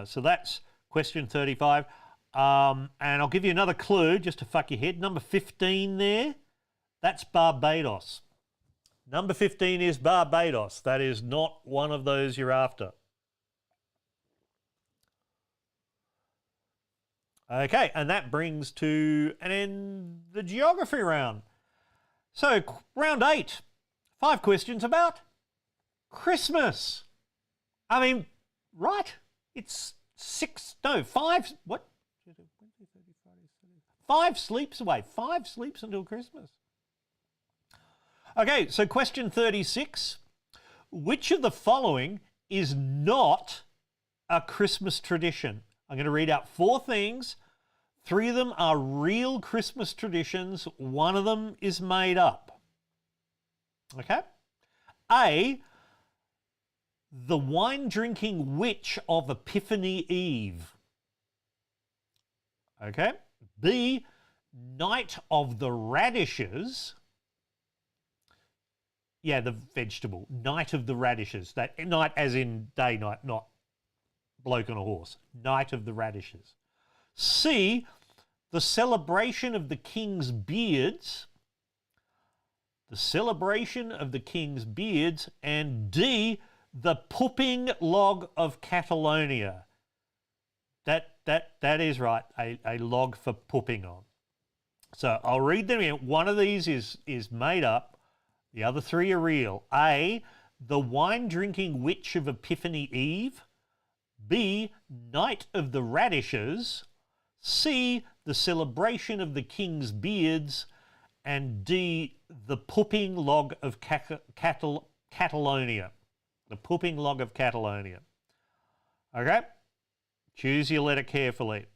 So that's question 35. And I'll give you another clue just to fuck your head. Number 15 there, that's Barbados. Number 15 is Barbados. That is not one of those you're after. Okay, and that brings to an end the geography round. So round 8, 5 questions about Christmas. I mean, right? It's 5, what? 5 sleeps away. 5 sleeps until Christmas. Okay, so question 36. Which of the following is not a Christmas tradition? I'm going to read out 4 things. 3 of them are real Christmas traditions. 1 of them is made up. Okay? A, The wine-drinking witch of Epiphany Eve. Okay. B, Night of the Radishes. Yeah, the vegetable. Night of the Radishes. That night as in day night, not bloke on a horse. Night of the Radishes. C, the celebration of the king's beards. The celebration of the king's beards. And D, the pooping log of Catalonia. That is right, a log for pooping on. So I'll read them in. One of these is made up. The other three are real. A, the wine-drinking witch of Epiphany Eve. B, Night of the Radishes. C, the celebration of the king's beards. And D, the pooping log of Catalonia. The pooping log of Catalonia. Okay? Choose your letter carefully.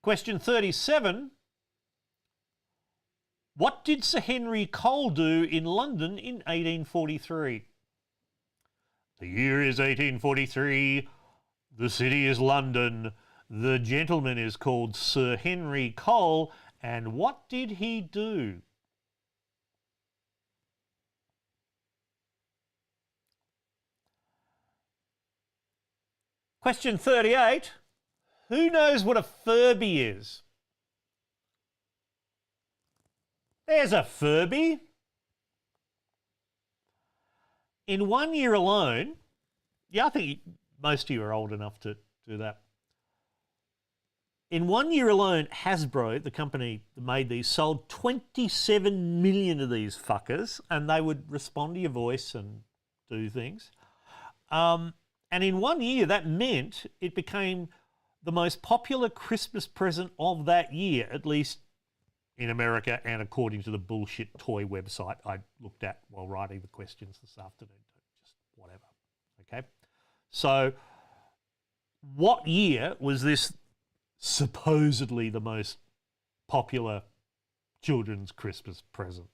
Question 37. What did Sir Henry Cole do in London in 1843? The year is 1843. The city is London. The gentleman is called Sir Henry Cole. And what did he do? Question 38. Who knows what a Furby is? There's a Furby. In 1 year alone, yeah, I think most of you are old enough to do that. In 1 year alone, Hasbro, the company that made these, sold 27 million of these fuckers, and they would respond to your voice and do things. And in 1 year, that meant it became the most popular Christmas present of that year, at least in America and according to the bullshit toy website I looked at while writing the questions this afternoon. Just whatever, okay? So what year was this supposedly the most popular children's Christmas present?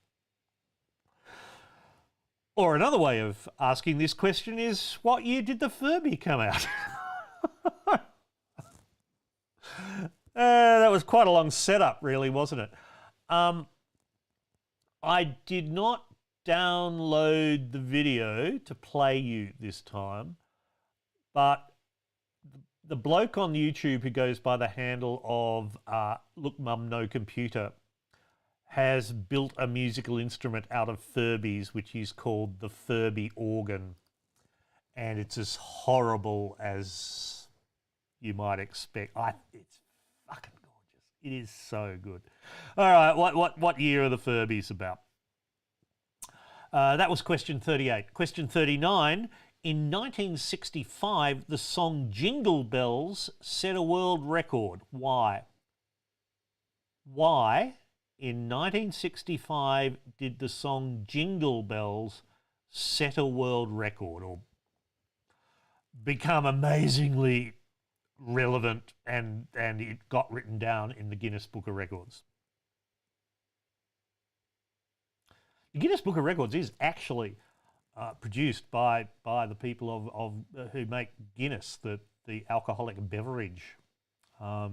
Or another way of asking this question is, what year did the Furby come out? That was quite a long setup, really, wasn't it? I did not download the video to play you this time, but the bloke on YouTube who goes by the handle of Look Mum No Computer has built a musical instrument out of Furbies, which is called the Furby organ. And it's as horrible as you might expect. It's fucking gorgeous. It is so good. All right, what year are the Furbies about? That was question 38. Question 39. In 1965, the song Jingle Bells set a world record. Why? Why, in 1965, did the song Jingle Bells set a world record or become amazingly relevant and it got written down in the Guinness Book of Records? The Guinness Book of Records is actually produced by the people of who make Guinness, the alcoholic beverage. I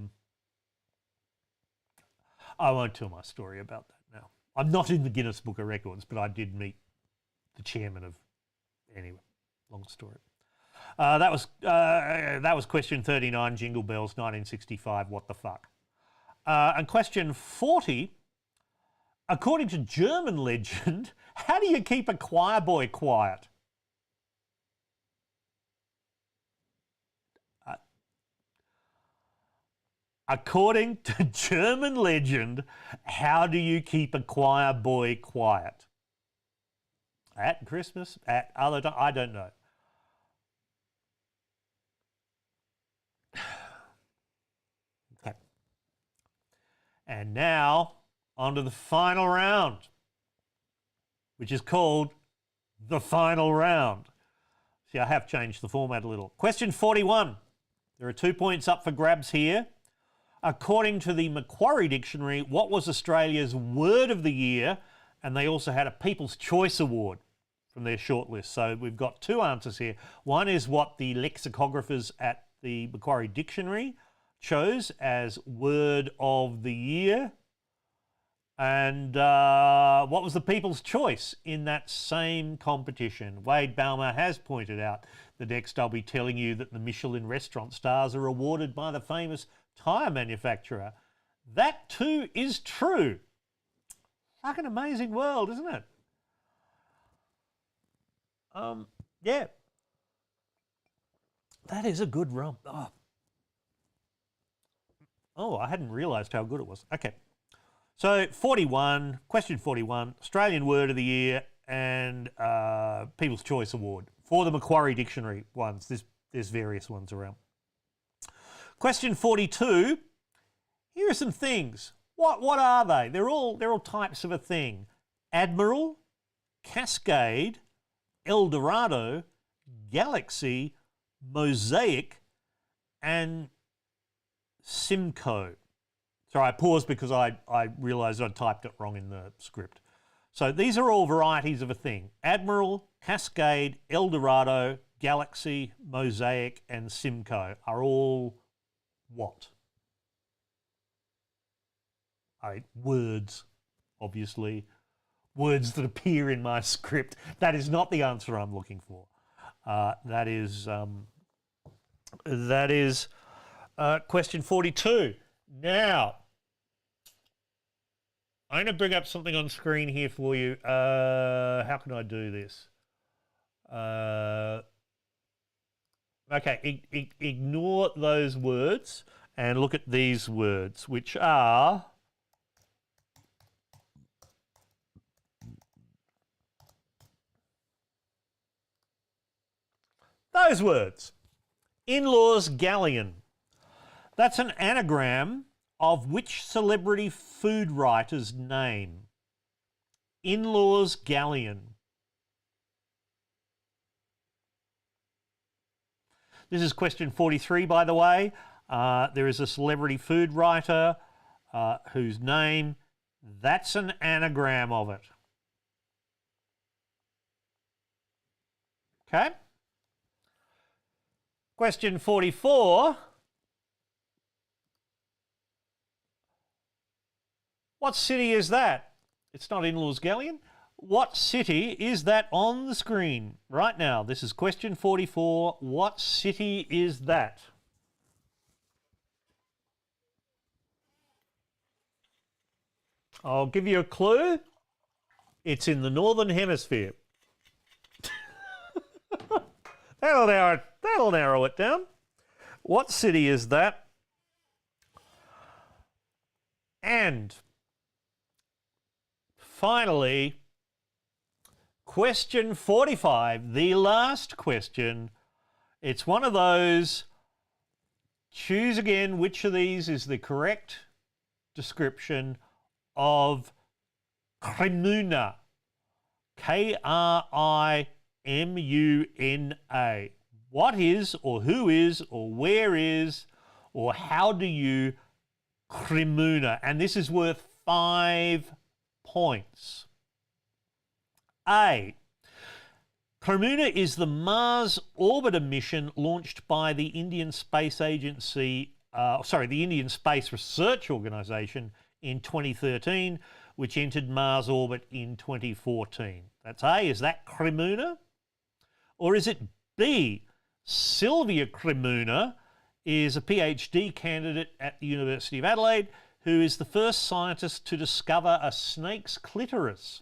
won't tell my story about that now. I'm not in the Guinness Book of Records, but I did meet the chairman of. Anyway, long story. That was question 39. Jingle Bells, 1965. What the fuck? And question 40. According to German legend, how do you keep a choir boy quiet? According to German legend, how do you keep a choir boy quiet? At Christmas? At other times? I don't know. Okay. And now, on to the final round, which is called the final round. See, I have changed the format a little. Question 41. There are 2 points up for grabs here. According to the Macquarie Dictionary, what was Australia's word of the year? And they also had a People's Choice Award from their shortlist. So we've got two answers here. One is what the lexicographers at the Macquarie Dictionary chose as word of the year. And what was the people's choice in that same competition? Wade Baumer has pointed out that next I'll be telling you that the Michelin restaurant stars are awarded by the famous tyre manufacturer. That too is true. Fucking amazing world, isn't it? Yeah. That is a good rum. Oh, I hadn't realised how good it was. Okay. So 41, question 41, Australian Word of the Year and People's Choice Award for the Macquarie Dictionary ones. There's various ones around. Question 42, here are some things. What are they? They're all types of a thing. Admiral, Cascade, El Dorado, Galaxy, Mosaic, and Simcoe. Sorry, I paused because I realised I typed it wrong in the script. So these are all varieties of a thing. Admiral, Cascade, El Dorado, Galaxy, Mosaic, and Simcoe are all what? Words, obviously. Words that appear in my script. That is not the answer I'm looking for. That is question 42. Now, I'm going to bring up something on screen here for you. How can I do this? Okay, ignore those words and look at these words, which are those words. In-laws galleon. That's an anagram of which celebrity food writer's name? In-laws galleon. This is question 43, by the way. There is a celebrity food writer whose name, that's an anagram of it. Okay. Question 44. What city is that? It's not In-laws Galleon. What city is that on the screen right now? This is question 44. What city is that? I'll give you a clue. It's in the Northern Hemisphere. That'll narrow it down. What city is that? And finally, question 45, the last question. It's one of those, choose again which of these is the correct description of Krimuna. K-R-I-M-U-N-A. What is or who is or where is or how do you Krimuna? And this is worth 5 points. A. Krimuna is the Mars orbiter mission launched by the Indian Space Agency, the Indian Space Research Organisation in 2013, which entered Mars orbit in 2014. That's A. Is that Krimuna? Or is it B? Sylvia Krimuna is a PhD candidate at the University of Adelaide who is the first scientist to discover a snake's clitoris.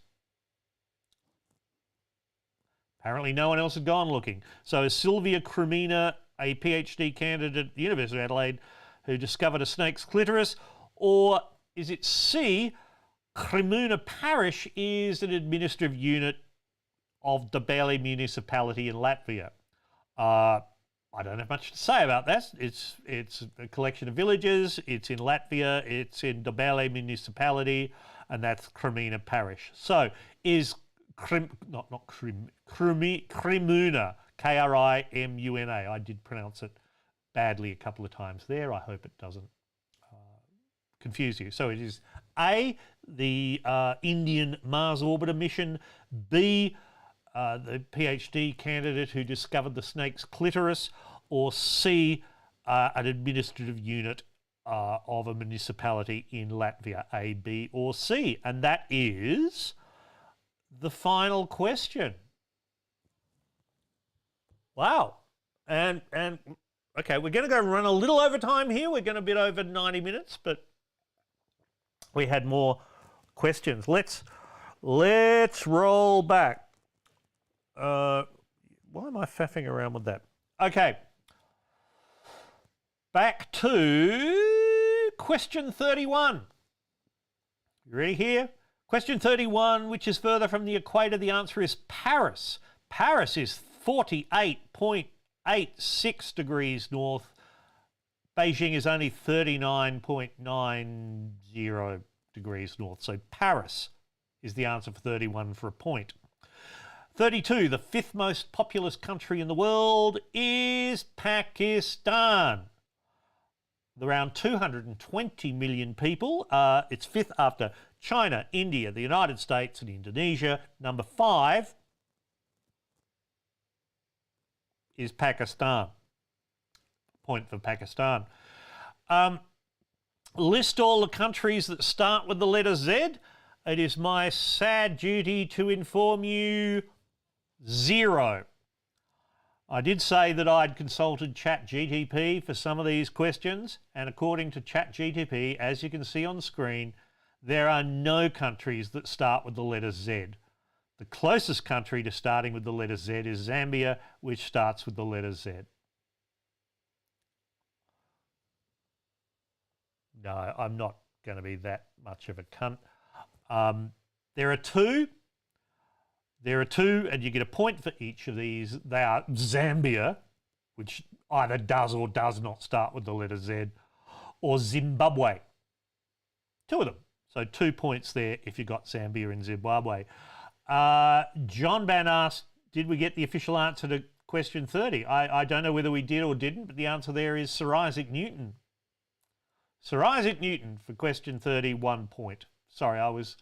Apparently no one else had gone looking. So is Sylvia Krimuna a PhD candidate at the University of Adelaide who discovered a snake's clitoris? Or is it C? Krimuna Parish is an administrative unit of Dobele municipality in Latvia. I don't have much to say about that. It's a collection of villages. It's in Latvia. It's in Dobele municipality, and that's Krimuna Parish. So is Krimuna, K-R-I-M-U-N-A. I did pronounce it badly a couple of times there. I hope it doesn't confuse you. So it is A, the Indian Mars orbiter mission, B, the PhD candidate who discovered the snake's clitoris, or C, an administrative unit of a municipality in Latvia, A, B, or C? And that is the final question. Wow. And okay, we're going to go run a little over time here. We're going to be over 90 minutes, but we had more questions. Let's roll back. Why am I faffing around with that? Okay. Back to question 31. You ready here? Question 31, which is further from the equator? The answer is Paris. Paris is 48.86 degrees north. Beijing is only 39.90 degrees north. So Paris is the answer for 31 for a point. 32, the fifth most populous country in the world is Pakistan. Around 220 million people. It's fifth after China, India, the United States, and Indonesia. Number 5 is Pakistan. Point for Pakistan. List all the countries that start with the letter Z. It is my sad duty to inform you 0. I did say that I'd consulted ChatGPT for some of these questions, and according to ChatGPT, as you can see on the screen, there are no countries that start with the letter Z. The closest country to starting with the letter Z is Zambia, which starts with the letter Z. No, I'm not going to be that much of a cunt. There are two. There are two, and you get a point for each of these. They are Zambia, which either does or does not start with the letter Z, or Zimbabwe. 2 of them. So 2 points there if you got Zambia and Zimbabwe. John Ban asked, did we get the official answer to question 30? I don't know whether we did or didn't, but the answer there is Sir Isaac Newton. Sir Isaac Newton for question 30, 1 point. Sorry, I was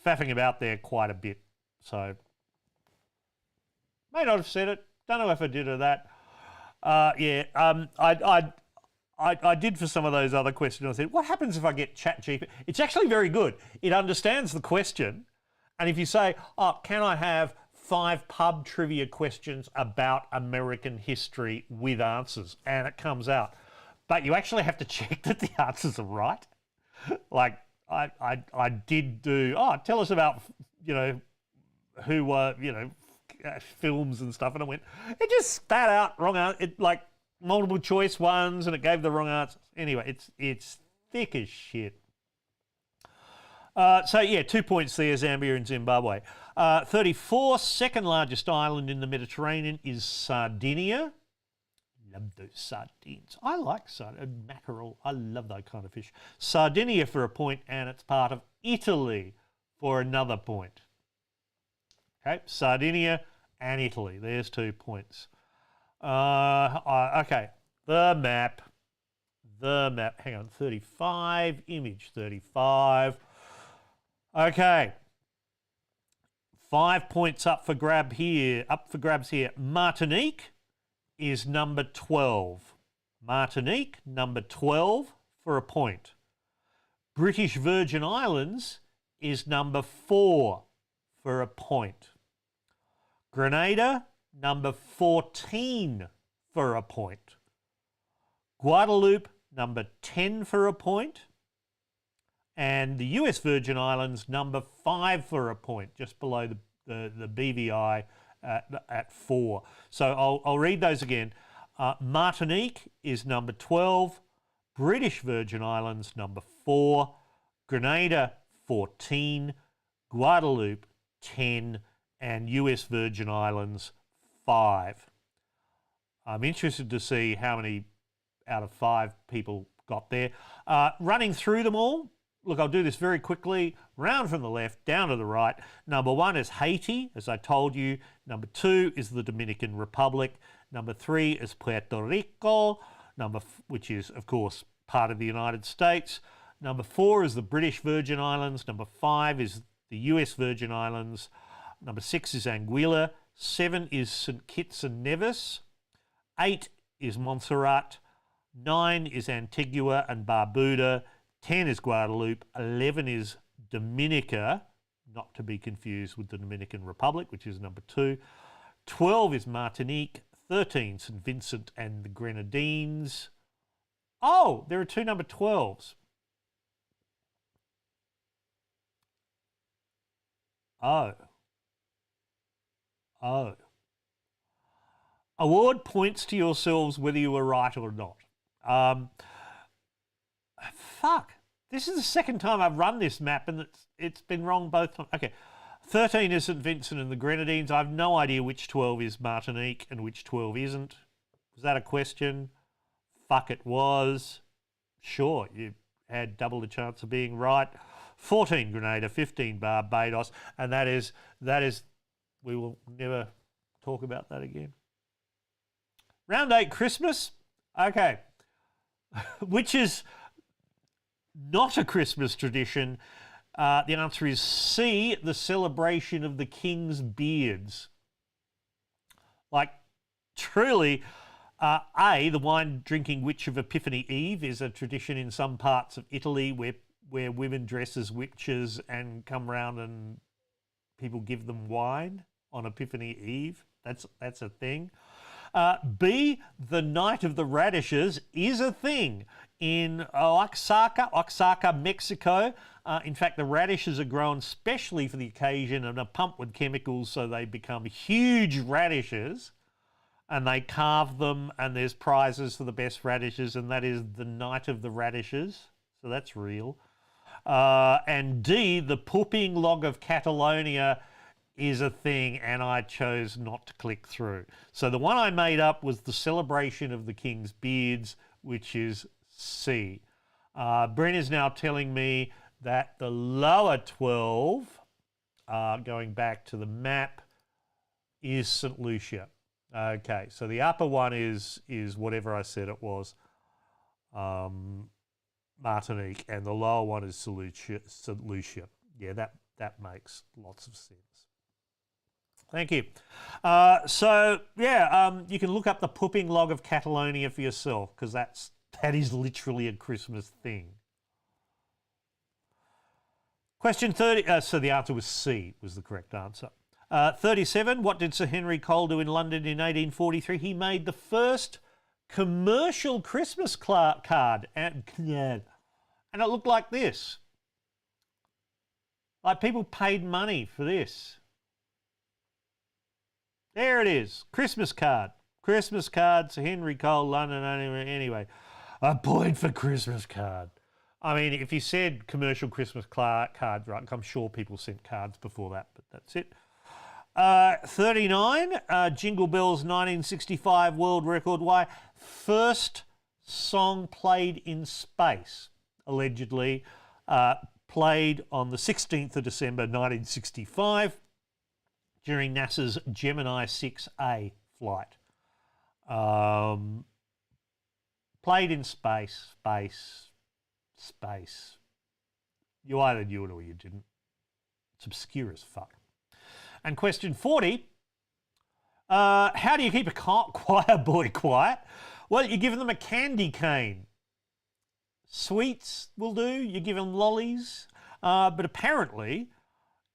faffing about there quite a bit, so may not have said it. Don't know if I did or that. I did for some of those other questions. I said, what happens if I get ChatGPT? It's actually very good. It understands the question, and if you say, oh, can I have 5 pub trivia questions about American history with answers, and it comes out. But you actually have to check that the answers are right. Like I did do, tell us about, who were, films and stuff. And I went, it just spat out wrong answer. It like multiple choice ones and it gave the wrong answers. Anyway, it's thick as shit. 2 points there, Zambia and Zimbabwe. 34, second largest island in the Mediterranean is Sardinia. Love those sardines. I like mackerel. I love that kind of fish. Sardinia for a point, and it's part of Italy for another point. Okay, Sardinia and Italy. There's 2 points. Okay, the map. Hang on, 35, image 35. Okay. 5 points up for grabs here. Martinique is number 12. Martinique, number 12 for a point. British Virgin Islands is number 4 for a point. Grenada, number 14 for a point. Guadeloupe, number 10 for a point. And the US Virgin Islands, number 5 for a point, just below the BVI at 4. So I'll read those again. Martinique is number 12. British Virgin Islands, number 4. Grenada, 14. Guadeloupe, 10. And US Virgin Islands, 5. I'm interested to see how many out of 5 people got there. Running through them all, look, I'll do this very quickly. Round from the left, down to the right. Number 1 is Haiti, as I told you. Number 2 is the Dominican Republic. Number 3 is Puerto Rico, which is, of course, part of the United States. Number 4 is the British Virgin Islands. Number 5 is the US Virgin Islands. Number 6 is Anguilla. 7 is St Kitts and Nevis. 8 is Montserrat. 9 is Antigua and Barbuda. 10 is Guadeloupe. 11 is Dominica, not to be confused with the Dominican Republic, which is number 2. 12 is Martinique. 13, St Vincent and the Grenadines. Oh, there are 2 number 12s. Oh. Award points to yourselves whether you were right or not. Fuck. This is the second time I've run this map and it's been wrong both times. Okay. 13 is St Vincent and the Grenadines. I have no idea which 12 is Martinique and which 12 isn't. Was that a question? Fuck, it was. Sure, you had double the chance of being right. 14 Grenada, 15 Barbados, and that is, we will never talk about that again. Round 8, Christmas. Okay. Which is not a Christmas tradition. The answer is C, the celebration of the king's beards. Like, truly, A, the wine-drinking witch of Epiphany Eve is a tradition in some parts of Italy where women dress as witches and come round and people give them wine on Epiphany Eve. That's a thing. B, the Night of the Radishes is a thing in Oaxaca, Mexico. In fact, the radishes are grown specially for the occasion and are pumped with chemicals so they become huge radishes, and they carve them and there's prizes for the best radishes, and that is the Night of the Radishes. So that's real. And D, the pooping log of Catalonia is a thing, and I chose not to click through. So the one I made up was the celebration of the king's beards, which is C. Bryn is now telling me that the lower 12, going back to the map, is St Lucia. Okay, so the upper one is whatever I said it was, Martinique, and the lower one is St Lucia. Yeah, that makes lots of sense. Thank you. You can look up the pooping log of Catalonia for yourself, because that is literally a Christmas thing. Question 30, so the answer was C, was the correct answer. 37, what did Sir Henry Cole do in London in 1843? He made the first commercial Christmas card, and it looked like this. Like, people paid money for this. There it is, Christmas card. Christmas card, Sir Henry Cole, London, anyway. A point for Christmas card. I mean, if you said commercial Christmas card, right, I'm sure people sent cards before that, but that's it. 39, Jingle Bells 1965 world record. Why? First song played in space, allegedly, played on the 16th of December 1965 during NASA's Gemini 6A flight. Played in space. You either knew it or you didn't. It's obscure as fuck. And question 40, how do you keep a choir boy quiet? Well, you give them a candy cane. Sweets will do, you give them lollies. But apparently,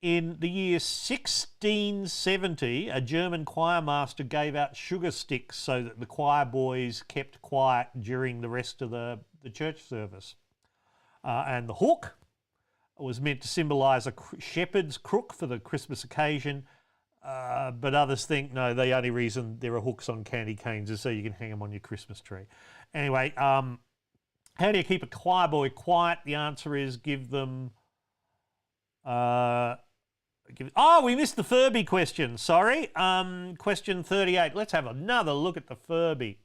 in the year 1670, a German choir master gave out sugar sticks so that the choir boys kept quiet during the rest of the church service. And the hook was meant to symbolise a shepherd's crook for the Christmas occasion, but others think, no, the only reason there are hooks on candy canes is so you can hang them on your Christmas tree. Anyway, how do you keep a choir boy quiet? The answer is give them... we missed the Furby question, sorry. Question 38. Let's have another look at the Furby.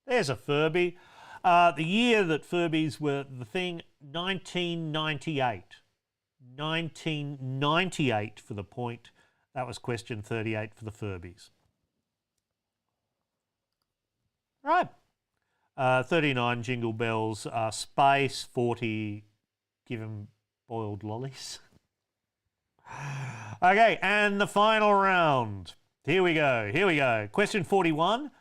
There's a Furby. The year that Furbies were the thing, 1998. 1998 for the point. That was question 38 for the Furbies. Right. 39, Jingle Bells. Space, 40, give them boiled lollies. Okay, and the final round. Here we go. Question 41.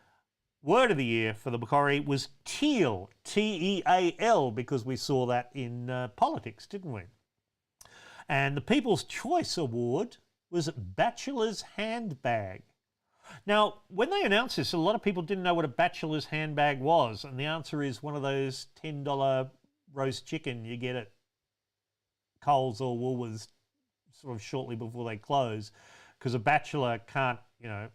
Word of the year for the Macquarie was teal, T-E-A-L, because we saw that in politics, didn't we? And the People's Choice Award was bachelor's handbag. Now, when they announced this, a lot of people didn't know what a bachelor's handbag was, and the answer is one of those $10 roast chicken you get at Coles or Woolworths sort of shortly before they close, because a bachelor can't,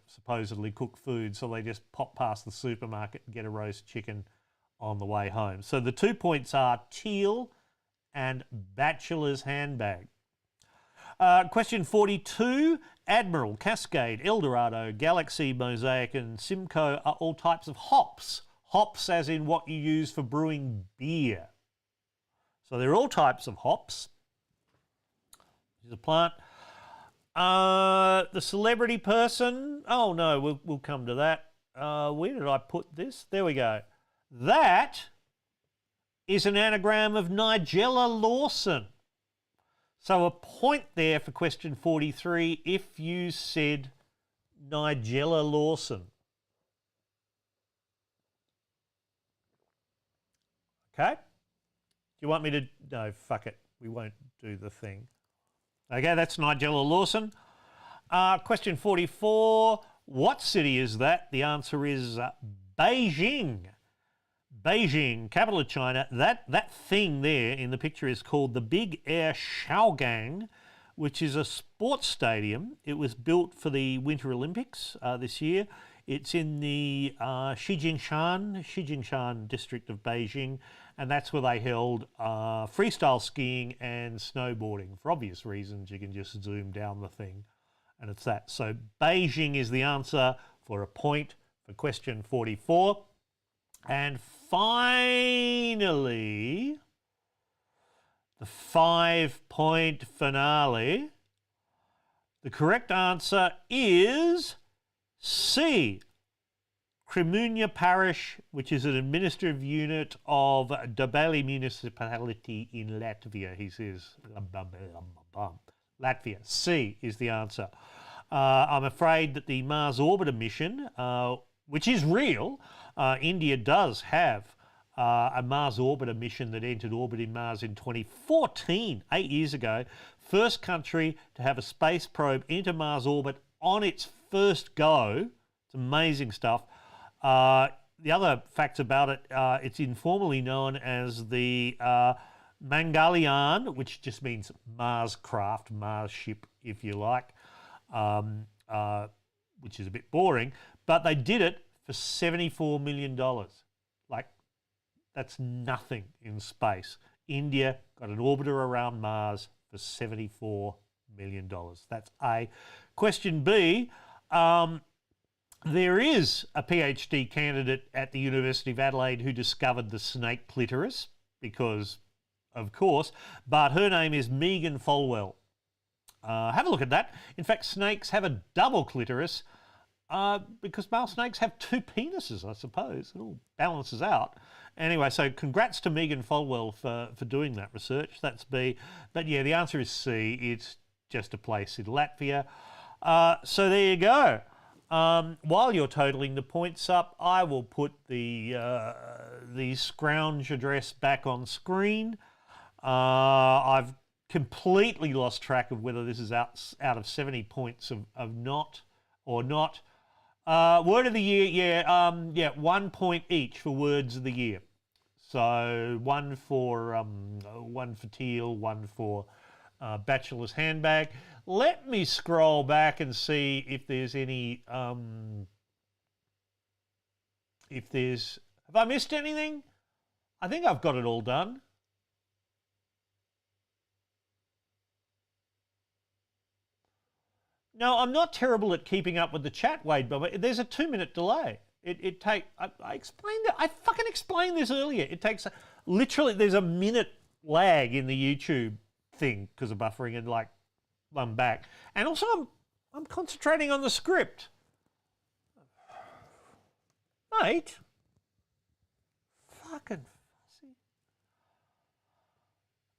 supposedly cook food, so they just pop past the supermarket and get a roast chicken on the way home. So the 2 points are teal and bachelor's handbag. Question 42. Admiral, Cascade, Eldorado, Galaxy, Mosaic and Simcoe are all types of hops. Hops as in what you use for brewing beer. So they're all types of hops. Here's a plant. The celebrity person. Oh no, we'll come to that. Where did I put this? There we go. That is an anagram of Nigella Lawson. So a point there for question 43 if you said Nigella Lawson. Okay? Do you want me to? No, fuck it. We won't do the thing. Okay, that's Nigella Lawson. Question 44. What city is that? The answer is Beijing. Beijing, capital of China. That thing there in the picture is called the Big Air Shaogang, which is a sports stadium. It was built for the Winter Olympics this year. It's in the Shijingshan district of Beijing, and that's where they held freestyle skiing and snowboarding. For obvious reasons, you can just zoom down the thing, and it's that. So Beijing is the answer for a point for question 44. And finally, the 5-point finale. The correct answer is C. Krimunya Parish, which is an administrative unit of Dobeli municipality in Latvia, he says. Latvia. C is the answer. I'm afraid that the Mars orbiter mission, which is real, India does have a Mars orbiter mission that entered orbit in Mars in 2014, 8 years ago. First country to have a space probe enter Mars orbit on its first go. It's amazing stuff. The other facts about it, it's informally known as the Mangalyaan, which just means Mars craft, Mars ship, if you like, which is a bit boring. But they did it for $74 million. Like, that's nothing in space. India got an orbiter around Mars for $74 million. That's A. Question B, there is a PhD candidate at the University of Adelaide who discovered the snake clitoris, because, of course, but her name is Megan Folwell. Have a look at that. In fact, snakes have a double clitoris, because male snakes have two penises, I suppose. It all balances out. Anyway, so congrats to Megan Folwell for doing that research. That's B. But yeah, the answer is C. It's just a place in Latvia. So there you go. While you're totaling the points up, I will put the scrounge address back on screen. I've completely lost track of whether this is out of 70 points of not or not. Word of the year, 1 point each for words of the year. So one for teal, one for bachelor's handbag. Let me scroll back and see if there's any. Have I missed anything? I think I've got it all done. No, I'm not terrible at keeping up with the chat, Wade, but there's a 2-minute delay. I explained it. I fucking explained this earlier. It takes literally, there's a minute lag in the YouTube thing because of buffering, and like I'm back. And also I'm concentrating on the script. Mate. Fucking fussy.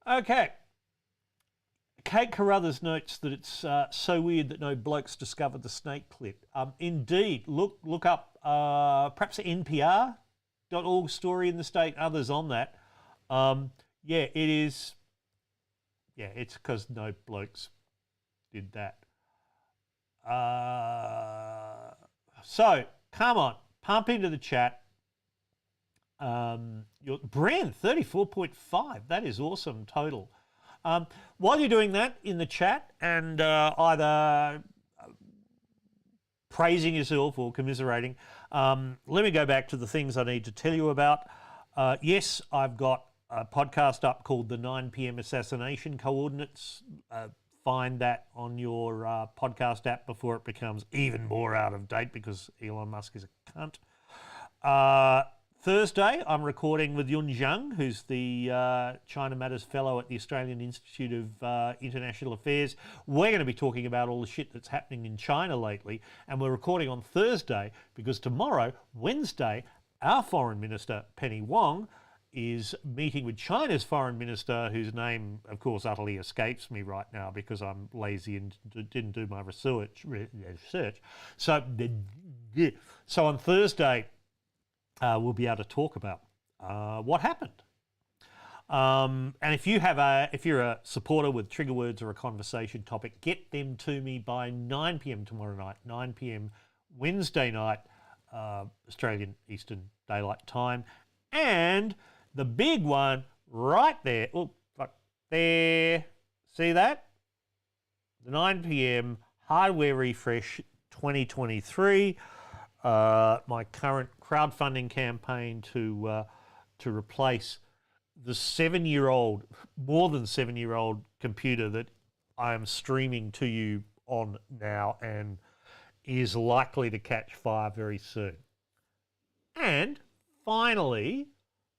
Okay. Kate Carruthers notes that it's so weird that no blokes discovered the snake clip. Indeed, look up perhaps NPR.org story in the state, others on that. Yeah, it is. Yeah, it's because no blokes did that. So come on, pump into the chat. Your Bren 34.5. That is awesome total. While you're doing that in the chat and either praising yourself or commiserating, let me go back to the things I need to tell you about. Yes, I've got a podcast up called the 9 p.m. Assassination Coordinates. Find that on your podcast app before it becomes even more out of date because Elon Musk is a cunt. Thursday, I'm recording with Yun Zhang, who's the China Matters Fellow at the Australian Institute of International Affairs. We're going to be talking about all the shit that's happening in China lately, and we're recording on Thursday because tomorrow, Wednesday, our Foreign Minister, Penny Wong, is meeting with China's Foreign Minister, whose name, of course, utterly escapes me right now because I'm lazy and didn't do my research. So on Thursday, we'll be able to talk about what happened. And if you're a supporter with trigger words or a conversation topic, get them to me by 9 p.m. tomorrow night, 9 p.m. Wednesday night, Australian Eastern Daylight Time. And the big one right there, there, see that? The 9 p.m. Hardware Refresh 2023. My current crowdfunding campaign to replace the 7-year-old, more than 7-year-old computer that I am streaming to you on now and is likely to catch fire very soon. And finally,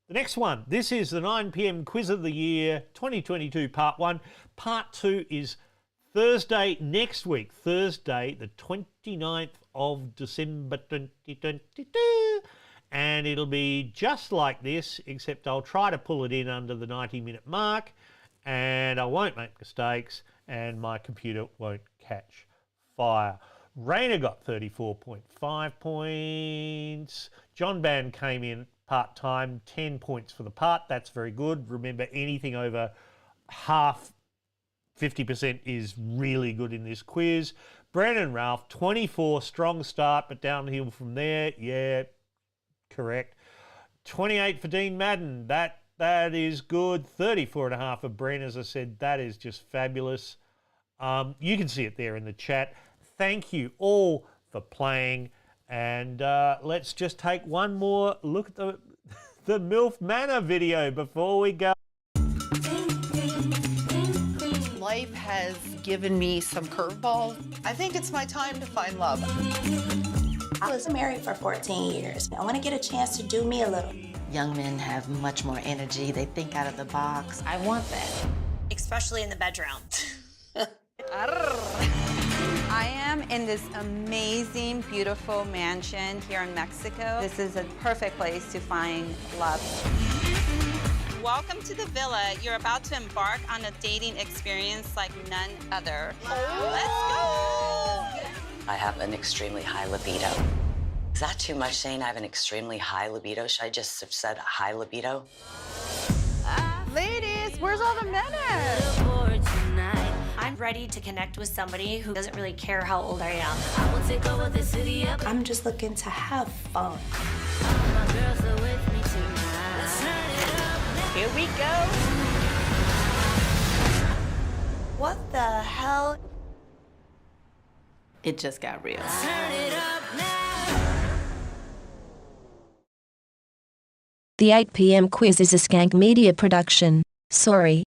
the next one. This is the 9 p.m. Quiz of the Year 2022 Part 1. Part 2 is Thursday next week, Thursday the 29th of December 2022. And it'll be just like this, except I'll try to pull it in under the 90-minute mark and I won't make mistakes and my computer won't catch fire. Raina got 34.5 points. John Band came in part-time, 10 points for the part. That's very good. Remember, anything over half 50% is really good in this quiz. Brandon Ralph, 24, strong start, but downhill from there. Yeah, correct. 28 for Dean Madden. That is good. 34.5 for Bren, as I said. That is just fabulous. You can see it there in the chat. Thank you all for playing. And let's just take one more look at the MILF Manor video before we go. Life has given me some curveballs. I think it's my time to find love. I was married for 14 years. I want to get a chance to do me a little. Young men have much more energy. They think out of the box. I want that. Especially in the bedroom. I am in this amazing, beautiful mansion here in Mexico. This is a perfect place to find love. Welcome to the villa. You're about to embark on a dating experience like none other. Let's go! I have an extremely high libido. Is that too much saying I have an extremely high libido? Should I just have said high libido? Ladies, where's all the men at? I'm ready to connect with somebody who doesn't really care how old I am. I'm just looking to have fun. Here we go. What the hell? It just got real. The 8 p.m. quiz is a Skank Media production. Sorry.